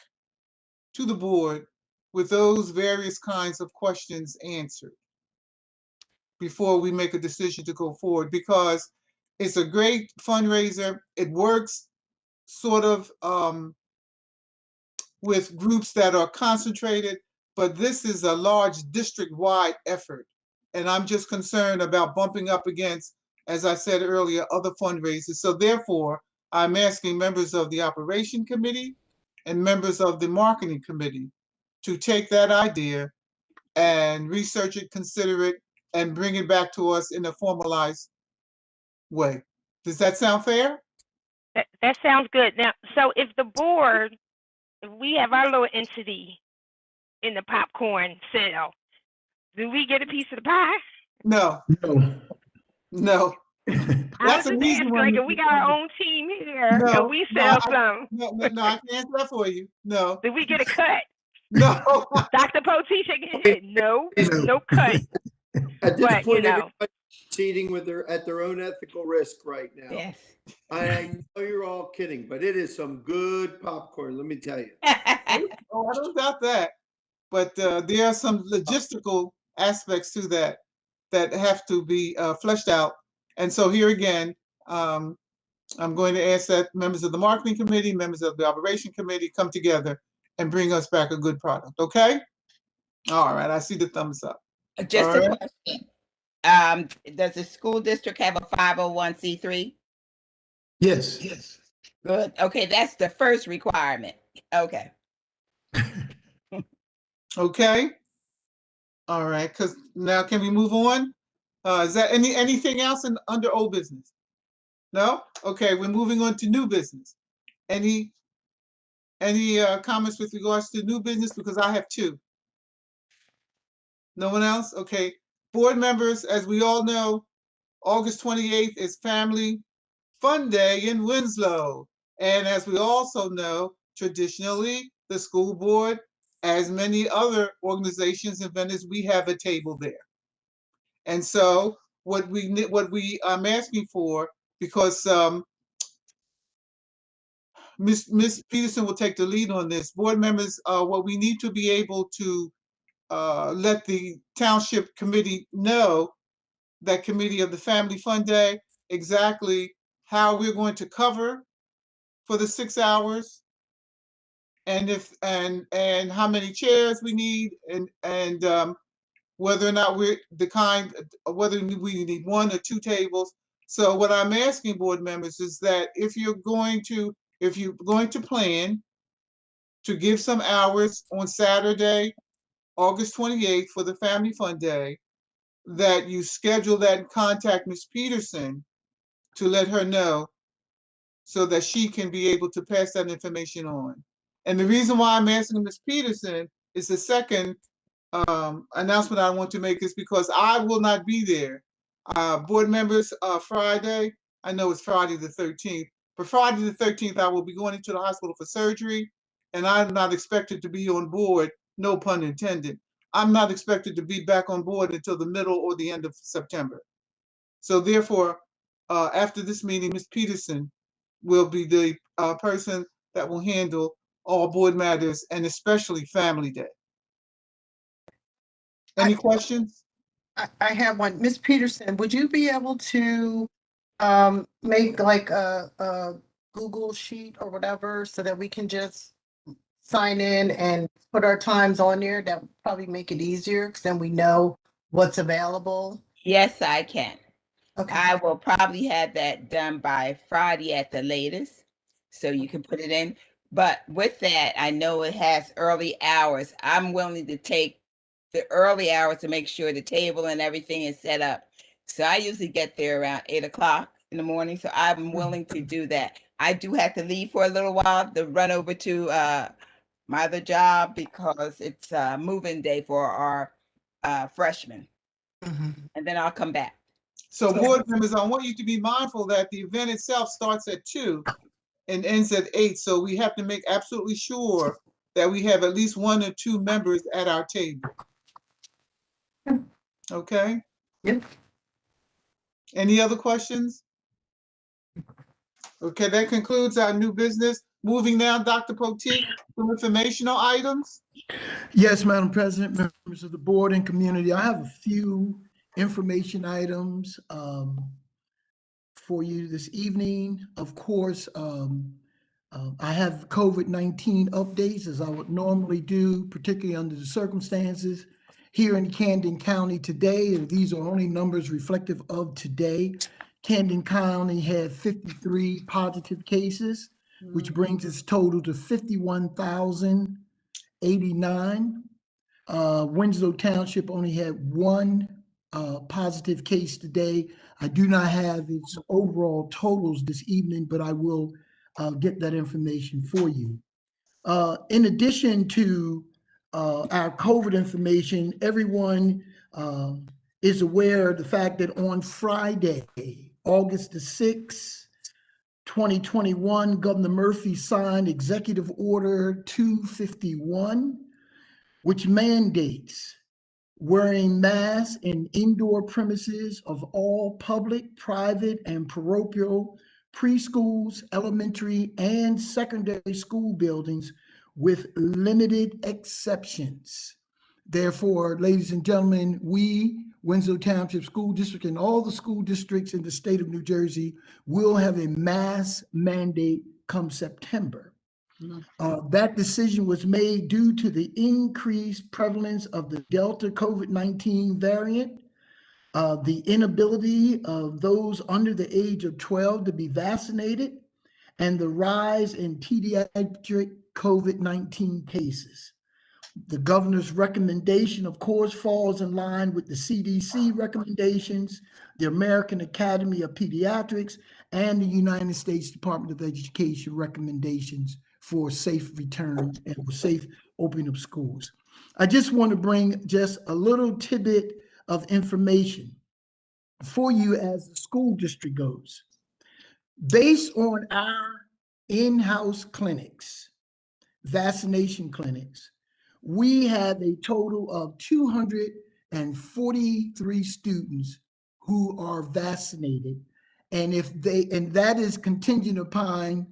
to the board with those various kinds of questions answered before we make a decision to go forward, because it's a great fundraiser. It works sort of with groups that are concentrated, but this is a large district-wide effort. And I'm just concerned about bumping up against, as I said earlier, other fundraisers. So therefore, I'm asking members of the operation committee and members of the marketing committee to take that idea and research it, consider it, and bring it back to us in a formalized way. Does that sound fair? That sounds good. Now, so if the board, if we have our little entity in the popcorn sale, do we get a piece of the pie? No. No. No. That's an easy one. Like if we got our own team here and we sell some. No, I can answer that for you. No. Did we get a cut? No. Dr. Poteet shaking his head. No cut. At this But, point, everybody's cheating at their own ethical risk right now. Yes. I know you're all kidding, but it is some good popcorn, let me tell you. Oh, I don't doubt that. But there are some logistical aspects to that have to be fleshed out. And so here again, I'm going to ask that members of the marketing committee, members of the operation committee come together and bring us back a good product, okay? All right, I see the thumbs up. Just All a right. question. Does the school district have a 501c3? Yes. Yes. Good. Okay, that's the first requirement. Okay. Okay. All right, because now can we move on? Is that anything else under old business? No? Okay, we're moving on to new business. Any comments with regards to new business? Because I have two. No one else? Okay. Board members, as we all know, August 28th is Family Fun Day in Winslow. And as we also know, traditionally, the school board, as many other organizations and vendors, we have a table there. And so what I'm asking for, because Ms. Peterson will take the lead on this, board members, what we need to be able to let the township committee know, that committee of the Family Fun Day, exactly how we're going to cover for the 6 hours, and how many chairs we need, and whether or not whether we need 1 or 2 tables. So what I'm asking board members is that if you're going to plan to give some hours on Saturday, August 28th for the Family Fun Day, that you schedule that and contact Ms. Peterson to let her know so that she can be able to pass that information on. And the reason why I'm asking Ms. Peterson is the second announcement I want to make is because I will not be there. Board members, Friday, I know it's Friday the 13th, but Friday the 13th, I will be going into the hospital for surgery, and I'm not expected to be on board, no pun intended. I'm not expected to be back on board until the middle or the end of September. So therefore, after this meeting, Ms. Peterson will be the person that will handle all board matters, and especially Family Day. Any questions? I have one. Ms. Peterson, would you be able to make like a Google sheet or whatever so that we can just sign in and put our times on there? That would probably make it easier because then we know what's available. Yes, I can. Okay. I will probably have that done by Friday at the latest, so you can put it in. But with that, I know it has early hours. I'm willing to take the early hours to make sure the table and everything is set up. So I usually get there around 8 o'clock in the morning. So I'm willing to do that. I do have to leave for a little while to run over to my other job because it's moving day for our freshmen. And then I'll come back. So board members, I want you to be mindful that the event itself starts at 2 and ends at 8. So we have to make absolutely sure that we have at least 1 or 2 members at our table. Okay? Yep. Any other questions? Okay, that concludes our new business. Moving now, Dr. Poteet, some informational items. Yes, Madam President, members of the board and community, I have a few information items for you this evening. Of course, I have COVID-19 updates as I would normally do, particularly under the circumstances. Here in Camden County today, and these are only numbers reflective of today, Camden County had 53 positive cases, which brings its total to 51,089. Winslow Township only had 1 positive case today. I do not have its overall totals this evening, but I will get that information for you. In addition to our COVID information, everyone is aware of the fact that on Friday, August the 6th, 2021, Governor Murphy signed Executive Order 251, which mandates wearing masks in indoor premises of all public, private, and parochial preschools, elementary, and secondary school buildings with limited exceptions. Therefore, ladies and gentlemen, we, Winslow Township School District, and all the school districts in the state of New Jersey will have a mask mandate come September. That decision was made due to the increased prevalence of the Delta COVID-19 variant, the inability of those under the age of 12 to be vaccinated, and the rise in pediatric COVID-19 cases. The governor's recommendation, of course, falls in line with the CDC recommendations, the American Academy of Pediatrics, and the United States Department of Education recommendations for safe return and for safe opening of schools. I just want to bring just a little tidbit of information for you as the school district goes. Based on our in-house clinics, vaccination clinics, we have a total of 243 students who are vaccinated. And that is contingent upon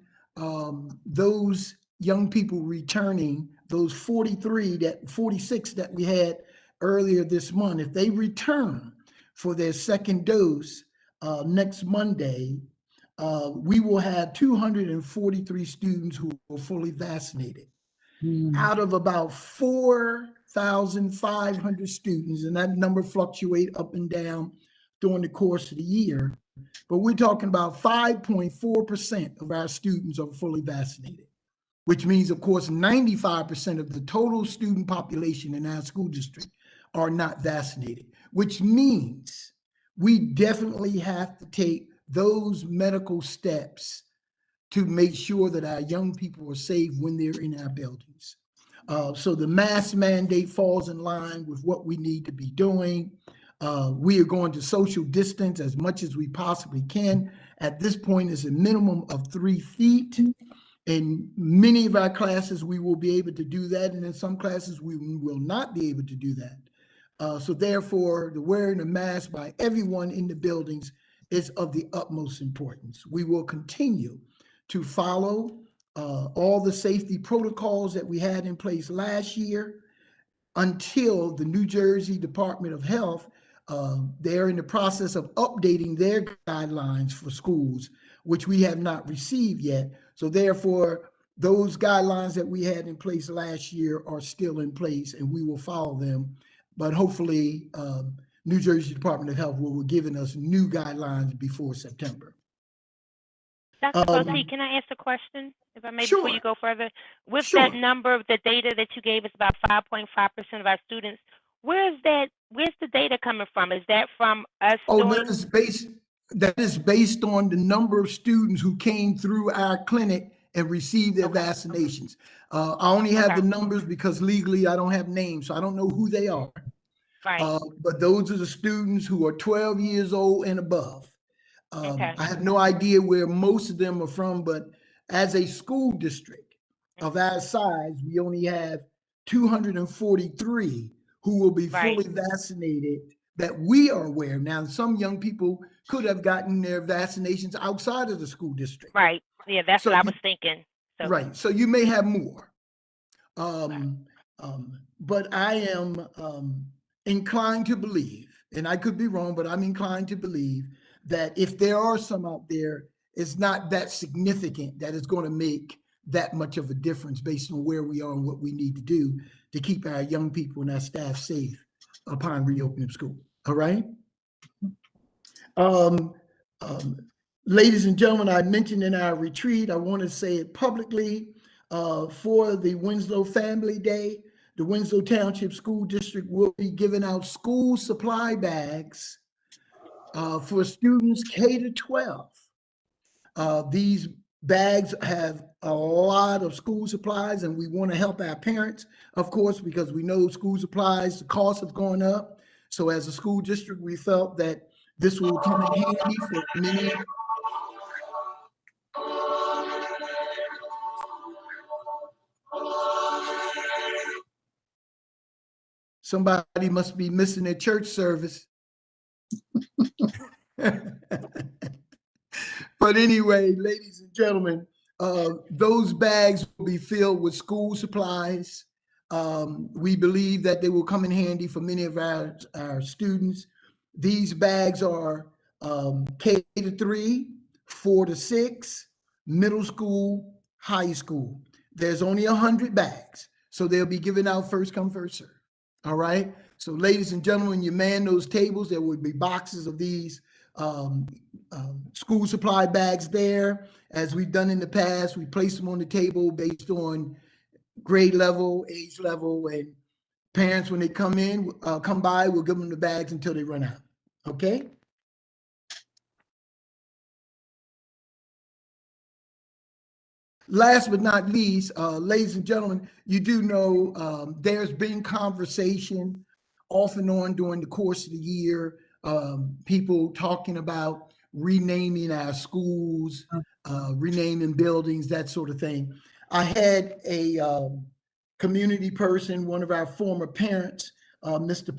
those young people returning, those 46 that we had earlier this month. If they return for their second dose next Monday, we will have 243 students who are fully vaccinated. Out of about 4,500 students, and that number fluctuates up and down during the course of the year, but we're talking about 5.4% of our students are fully vaccinated, which means, of course, 95% of the total student population in our school district are not vaccinated, which means we definitely have to take those medical steps to make sure that our young people are safe when they're in our buildings. So the mask mandate falls in line with what we need to be doing. We are going to social distance as much as we possibly can. At this point, it's a minimum of 3 feet. In many of our classes, we will be able to do that. And in some classes, we will not be able to do that. So therefore, the wearing a mask by everyone in the buildings is of the utmost importance. We will continue to follow all the safety protocols that we had in place last year until the New Jersey Department of Health, they're in the process of updating their guidelines for schools, which we have not received yet. So therefore, those guidelines that we had in place last year are still in place and we will follow them. But hopefully, New Jersey Department of Health will be giving us new guidelines before September. Dr. Bossie, can I ask a question, if I may, Sure. before you go further? With Sure. that number of the data that you gave us, about 5.5% of our students, where's the data coming from? Is that from us doing? That is based on the number of students who came through our clinic and received their vaccinations. I only have the numbers because legally I don't have names, so I don't know who they are. Right. But those are the students who are 12 years old and above. I have no idea where most of them are from, but as a school district of our size, we only have 243 who will be fully vaccinated that we are aware of. Now, some young people could have gotten their vaccinations outside of the school district. Right. Yeah, that's what I was thinking. So. Right. So you may have more. But I am inclined to believe, and I could be wrong, but I'm inclined to believe that if there are some out there, it's not that significant that it's going to make that much of a difference based on where we are and what we need to do to keep our young people and our staff safe upon reopening of school. All right. Ladies and gentlemen, I mentioned in our retreat, I want to say it publicly, for the Winslow Family Day, the Winslow Township School District will be giving out school supply bags for students K to 12. These bags have a lot of school supplies, and we want to help our parents, of course, because we know school supplies, the cost have gone up. So as a school district, we felt that this will come in handy for many. Somebody must be missing their church service. But anyway, ladies and gentlemen, those bags will be filled with school supplies. We believe that they will come in handy for many of our students. These bags are K to 3, 4 to 6, middle school, high school. There's only 100 bags, so they'll be given out first come, first serve. All right. So, ladies and gentlemen, you man those tables. There will be boxes of these school supply bags there. As we've done in the past, we place them on the table based on grade level, age level, and parents, when they come by, we'll give them the bags until they run out. Okay. Last but not least, ladies and gentlemen, you do know there's been conversation off and on during the course of the year, people talking about renaming our schools, renaming buildings, that sort of thing. I had a community person, one of our former parents, Mr.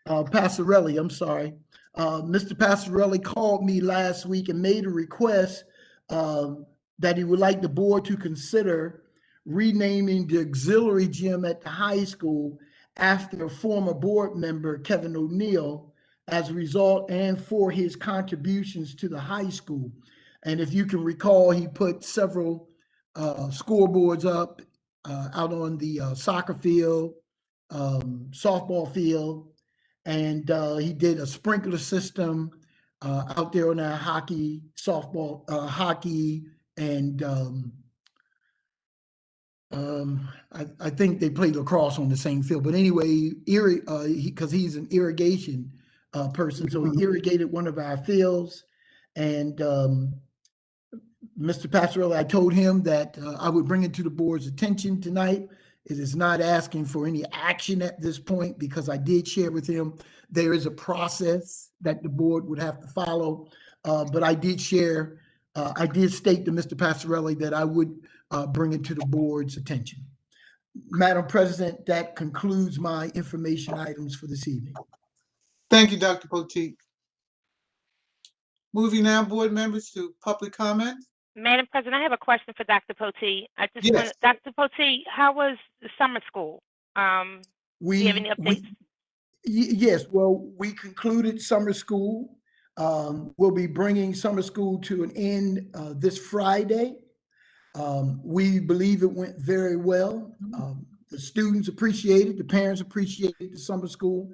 Passarelli, I'm sorry. Mr. Passarelli called me last week and made a request that he would like the board to consider renaming the auxiliary gym at the high school after a former board member, Kevin O'Neill, as a result and for his contributions to the high school. And if you can recall, he put several scoreboards up out on the soccer field, softball field, and he did a sprinkler system out there on our hockey, softball, hockey, and I think they played lacrosse on the same field. But anyway, because he's an irrigation person, so he irrigated one of our fields. And Mr. Passarelli, I told him that I would bring it to the board's attention tonight. It is not asking for any action at this point because I did share with him there is a process that the board would have to follow. But I did share, I did state to Mr. Passarelli that I would bring it to the board's attention. Madam President, that concludes my information items for this evening. Thank you, Dr. Poteet. Moving now, board members, to public comment. Madam President, I have a question for Dr. Poteet. Yes. Dr. Poteet, how was the summer school? Do you have any updates? Yes, well, we concluded summer school. We'll be bringing summer school to an end this Friday. We believe it went very well. The students appreciated, the parents appreciated the summer school,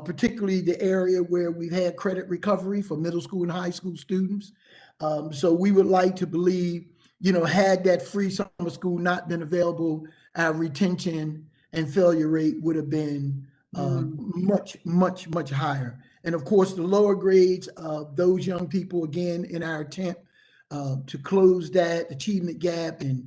particularly the area where we've had credit recovery for middle school and high school students. So we would like to believe, had that free summer school not been available, our retention and failure rate would have been much, much, much higher. And of course, the lower grades of those young people, again, in our attempt to close that achievement gap and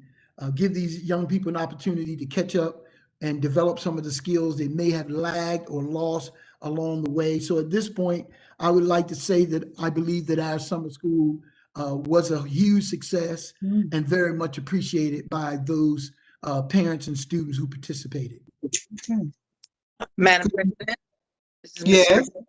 give these young people an opportunity to catch up and develop some of the skills they may have lagged or lost along the way. So at this point, I would like to say that I believe that our summer school was a huge success and very much appreciated by those parents and students who participated. Madam President? This is Yes. Ms. Green.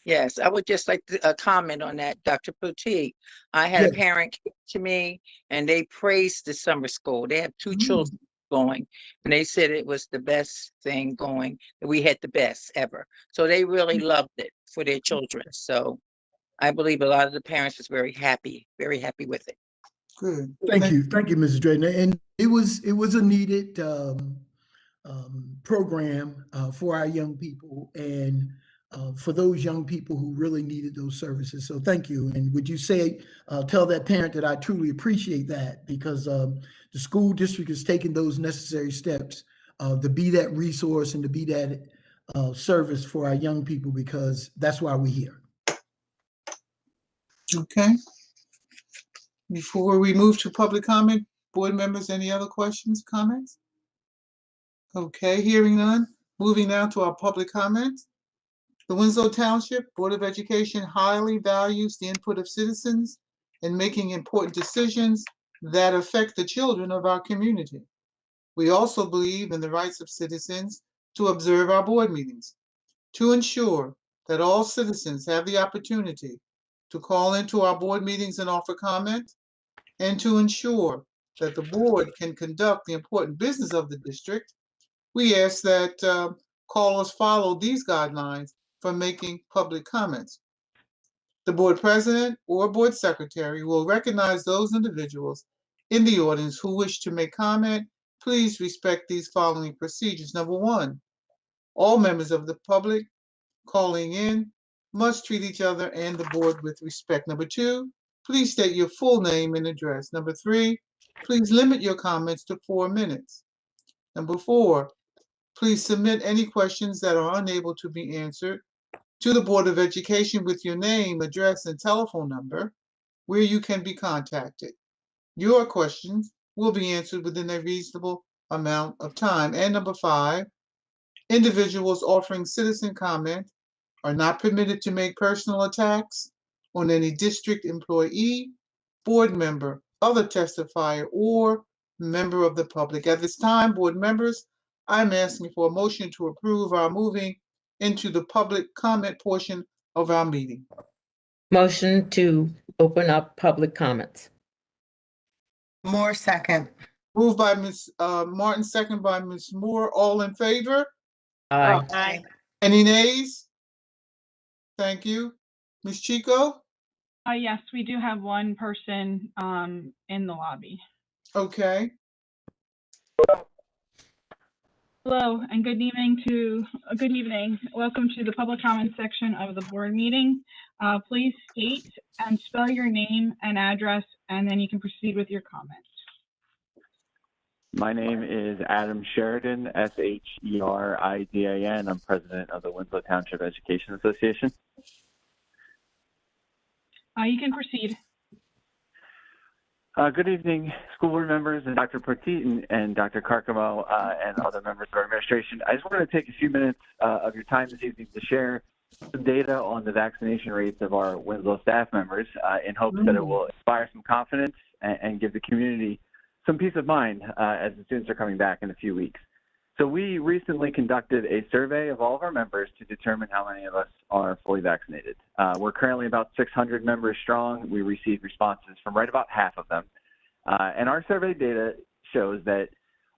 Yes, I would just like to comment on that, Dr. Poteet. I had Yes. a parent come to me and they praised the summer school. They have two children going, and they said it was the best thing going, that we had the best ever. So they really loved it for their children. So I believe a lot of the parents was very happy with it. Good. Thank you, Mrs. Drayton. And it was a needed program for our young people and for those young people who really needed those services. So thank you. And would you say, tell that parent that I truly appreciate that, because the school district is taking those necessary steps to be that resource and to be that service for our young people, because that's why we're here. Okay. Before we move to public comment, board members, any other questions, comments? Okay, hearing none. Moving now to our public comments. The Winslow Township Board of Education highly values the input of citizens in making important decisions that affect the children of our community. We also believe in the rights of citizens to observe our board meetings, to ensure that all citizens have the opportunity to call into our board meetings and offer comment, and to ensure that the board can conduct the important business of the district. We ask that callers follow these guidelines for making public comments. The board president or board secretary will recognize those individuals in the audience who wish to make comment, please respect these following procedures. Number one, all members of the public calling in must treat each other and the board with respect. Number two, please state your full name and address. Number three, please limit your comments to 4 minutes. Number four, please submit any questions that are unable to be answered to the Board of Education with your name, address, and telephone number where you can be contacted. Your questions will be answered within a reasonable amount of time. And number five, individuals offering citizen comment are not permitted to make personal attacks on any district employee, board member, other testifier, or member of the public. At this time, board members, I'm asking for a motion to approve our moving into the public comment portion of our meeting. Motion to open up public comments. Moore second. Moved by Ms. Martin, second by Ms. Moore. All in favor? Aye. Aye. Any nays? Thank you. Ms. Chico? Yes, we do have one person in the lobby. Okay. Hello and good evening. Welcome to the public comment section of the board meeting. Please state and spell your name and address, and then you can proceed with your comments. My name is Adam Sheridan, Sheridin. I'm president of the Winslow Township Education Association. You can proceed. Good evening, school board members and Dr. Portit and Dr. Carcamo and other members of our administration. I just wanted to take a few minutes of your time this evening to share some data on the vaccination rates of our Winslow staff members in hopes that it will inspire some confidence and give the community some peace of mind as the students are coming back in a few weeks. So we recently conducted a survey of all of our members to determine how many of us are fully vaccinated. We're currently about 600 members strong. We received responses from right about half of them. And our survey data shows that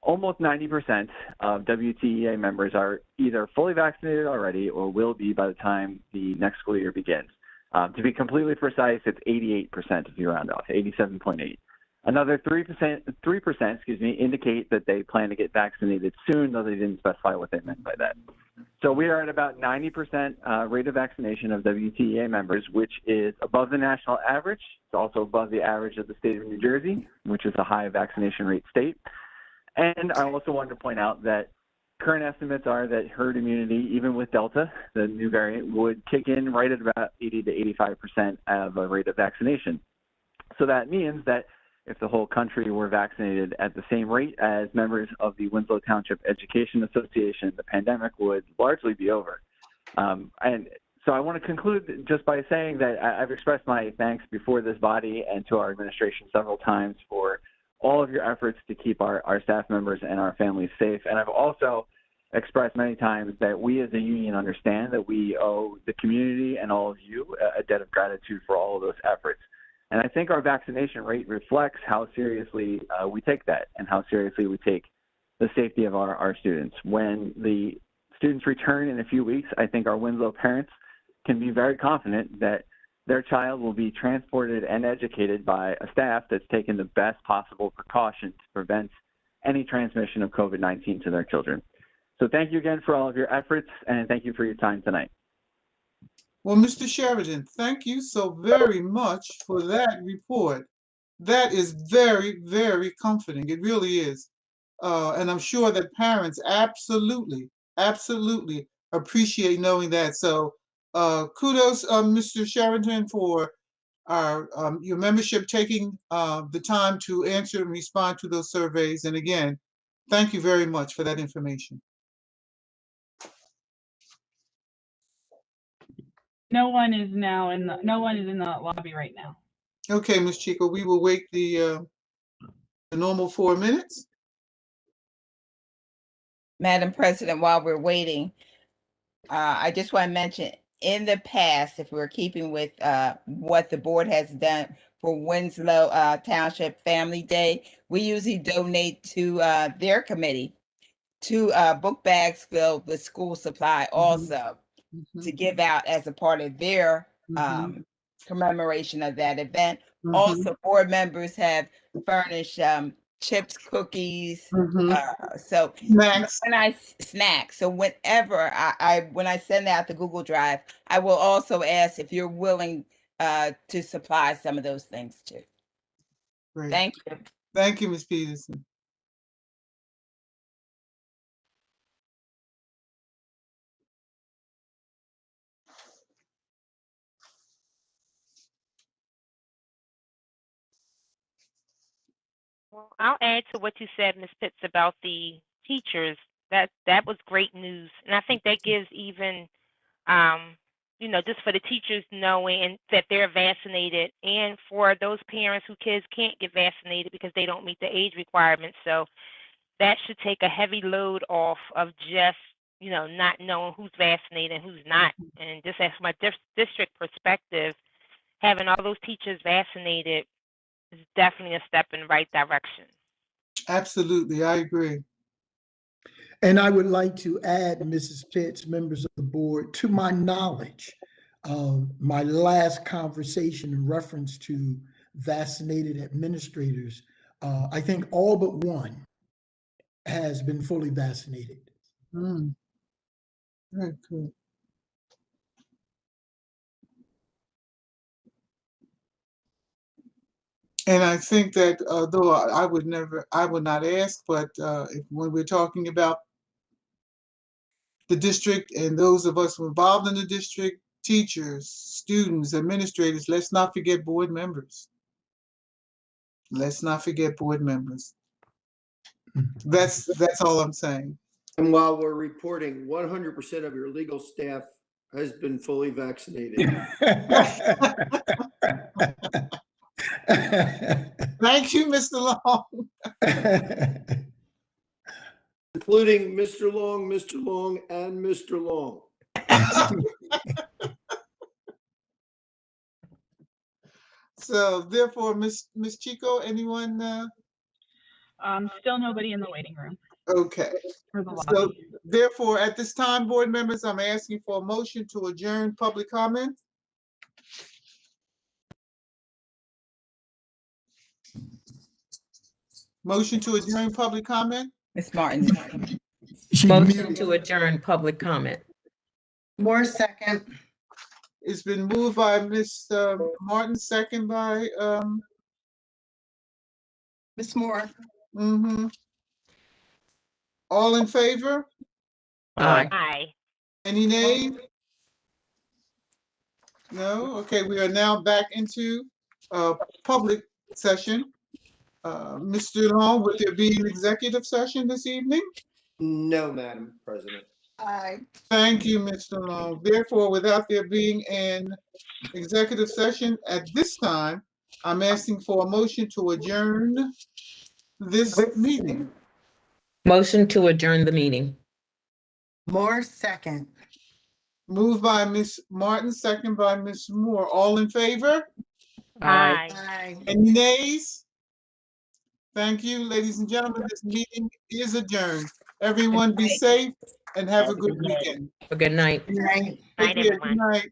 almost 90% of WTEA members are either fully vaccinated already or will be by the time the next school year begins. To be completely precise, it's 88% if you round off, 87.8. Another 3% indicate that they plan to get vaccinated soon, though they didn't specify what they meant by that. So we are at about 90% rate of vaccination of WTEA members, which is above the national average. It's also above the average of the state of New Jersey, which is a high vaccination rate state. And I also wanted to point out that current estimates are that herd immunity, even with Delta, the new variant, would kick in right at about 80 to 85% of a rate of vaccination. So that means that if the whole country were vaccinated at the same rate as members of the Winslow Township Education Association, the pandemic would largely be over. And so I want to conclude just by saying that I've expressed my thanks before this body and to our administration several times for all of your efforts to keep our staff members and our families safe. And I've also expressed many times that we as a union understand that we owe the community and all of you a debt of gratitude for all of those efforts. And I think our vaccination rate reflects how seriously we take that and how seriously we take the safety of our students. When the students return in a few weeks, I think our Winslow parents can be very confident that their child will be transported and educated by a staff that's taken the best possible precautions to prevent any transmission of COVID-19 to their children. So thank you again for all of your efforts, and thank you for your time tonight. Well, Mr. Sheridan, thank you so very much for that report. That is very, very comforting. It really is. And I'm sure that parents absolutely appreciate knowing that. So kudos, Mr. Sheridan, for your membership taking the time to answer and respond to those surveys. And again, thank you very much for that information. No one is in the lobby right now. Okay, Ms. Chico, we will wait the normal 4 minutes. Madam President, while we're waiting, I just want to mention in the past, if we're keeping with what the board has done for Winslow Township Family Day, we usually donate to their committee 2 book bags filled with school supply also to give out as a part of their commemoration of that event. Mhm. Also, board members have furnished chips, cookies. So Snacks. when I snack, so whenever when I send out the Google Drive, I will also ask if you're willing to supply some of those things too. Great. Thank you. Thank you, Ms. Peterson. Well, I'll add to what you said, Ms. Pitts, about the teachers. That was great news, and I think that gives even, just for the teachers knowing that they're vaccinated, and for those parents whose kids can't get vaccinated because they don't meet the age requirements. So that should take a heavy load off of just not knowing who's vaccinated and who's not. And just as from a district perspective, having all those teachers vaccinated is definitely a step in the right direction. Absolutely, I agree. And I would like to add, Mrs. Pitts, members of the board, to my knowledge, my last conversation in reference to vaccinated administrators, I think all but one has been fully vaccinated. Mm. Very cool. And I think that though I would not ask, but when we're talking about the district and those of us involved in the district, teachers, students, administrators, let's not forget board members. Let's not forget board members. That's all I'm saying. And while we're reporting, 100% of your legal staff has been fully vaccinated. Thank you, Mr. Long. Including Mr. Long, and Mr. Long. So therefore, Miss Chico, anyone? Still nobody in the waiting room. Okay. For the So lobby. therefore, at this time, board members, I'm asking for a motion to adjourn public comment. Motion to adjourn public comment. Ms. Martin. Motion to adjourn public comment. Moore, second. It's been moved by Ms. Martin, second by Ms. Moore. All in favor? Aye. Aye. Any nays? No? Okay, we are now back into public session. Mr. Long, would there be an executive session this evening? No, Madam President. Aye. Thank you, Mr. Long. Therefore, without there being an executive session at this time, I'm asking for a motion to adjourn this meeting. Motion to adjourn the meeting. Moore, second. Moved by Ms. Martin, second by Ms. Moore. All in favor? Aye. Aye. Any nays? Thank you, ladies and gentlemen. This meeting is adjourned. Everyone be safe and have a good weekend. Good night. Good night. Night, Take care. everyone. Good night.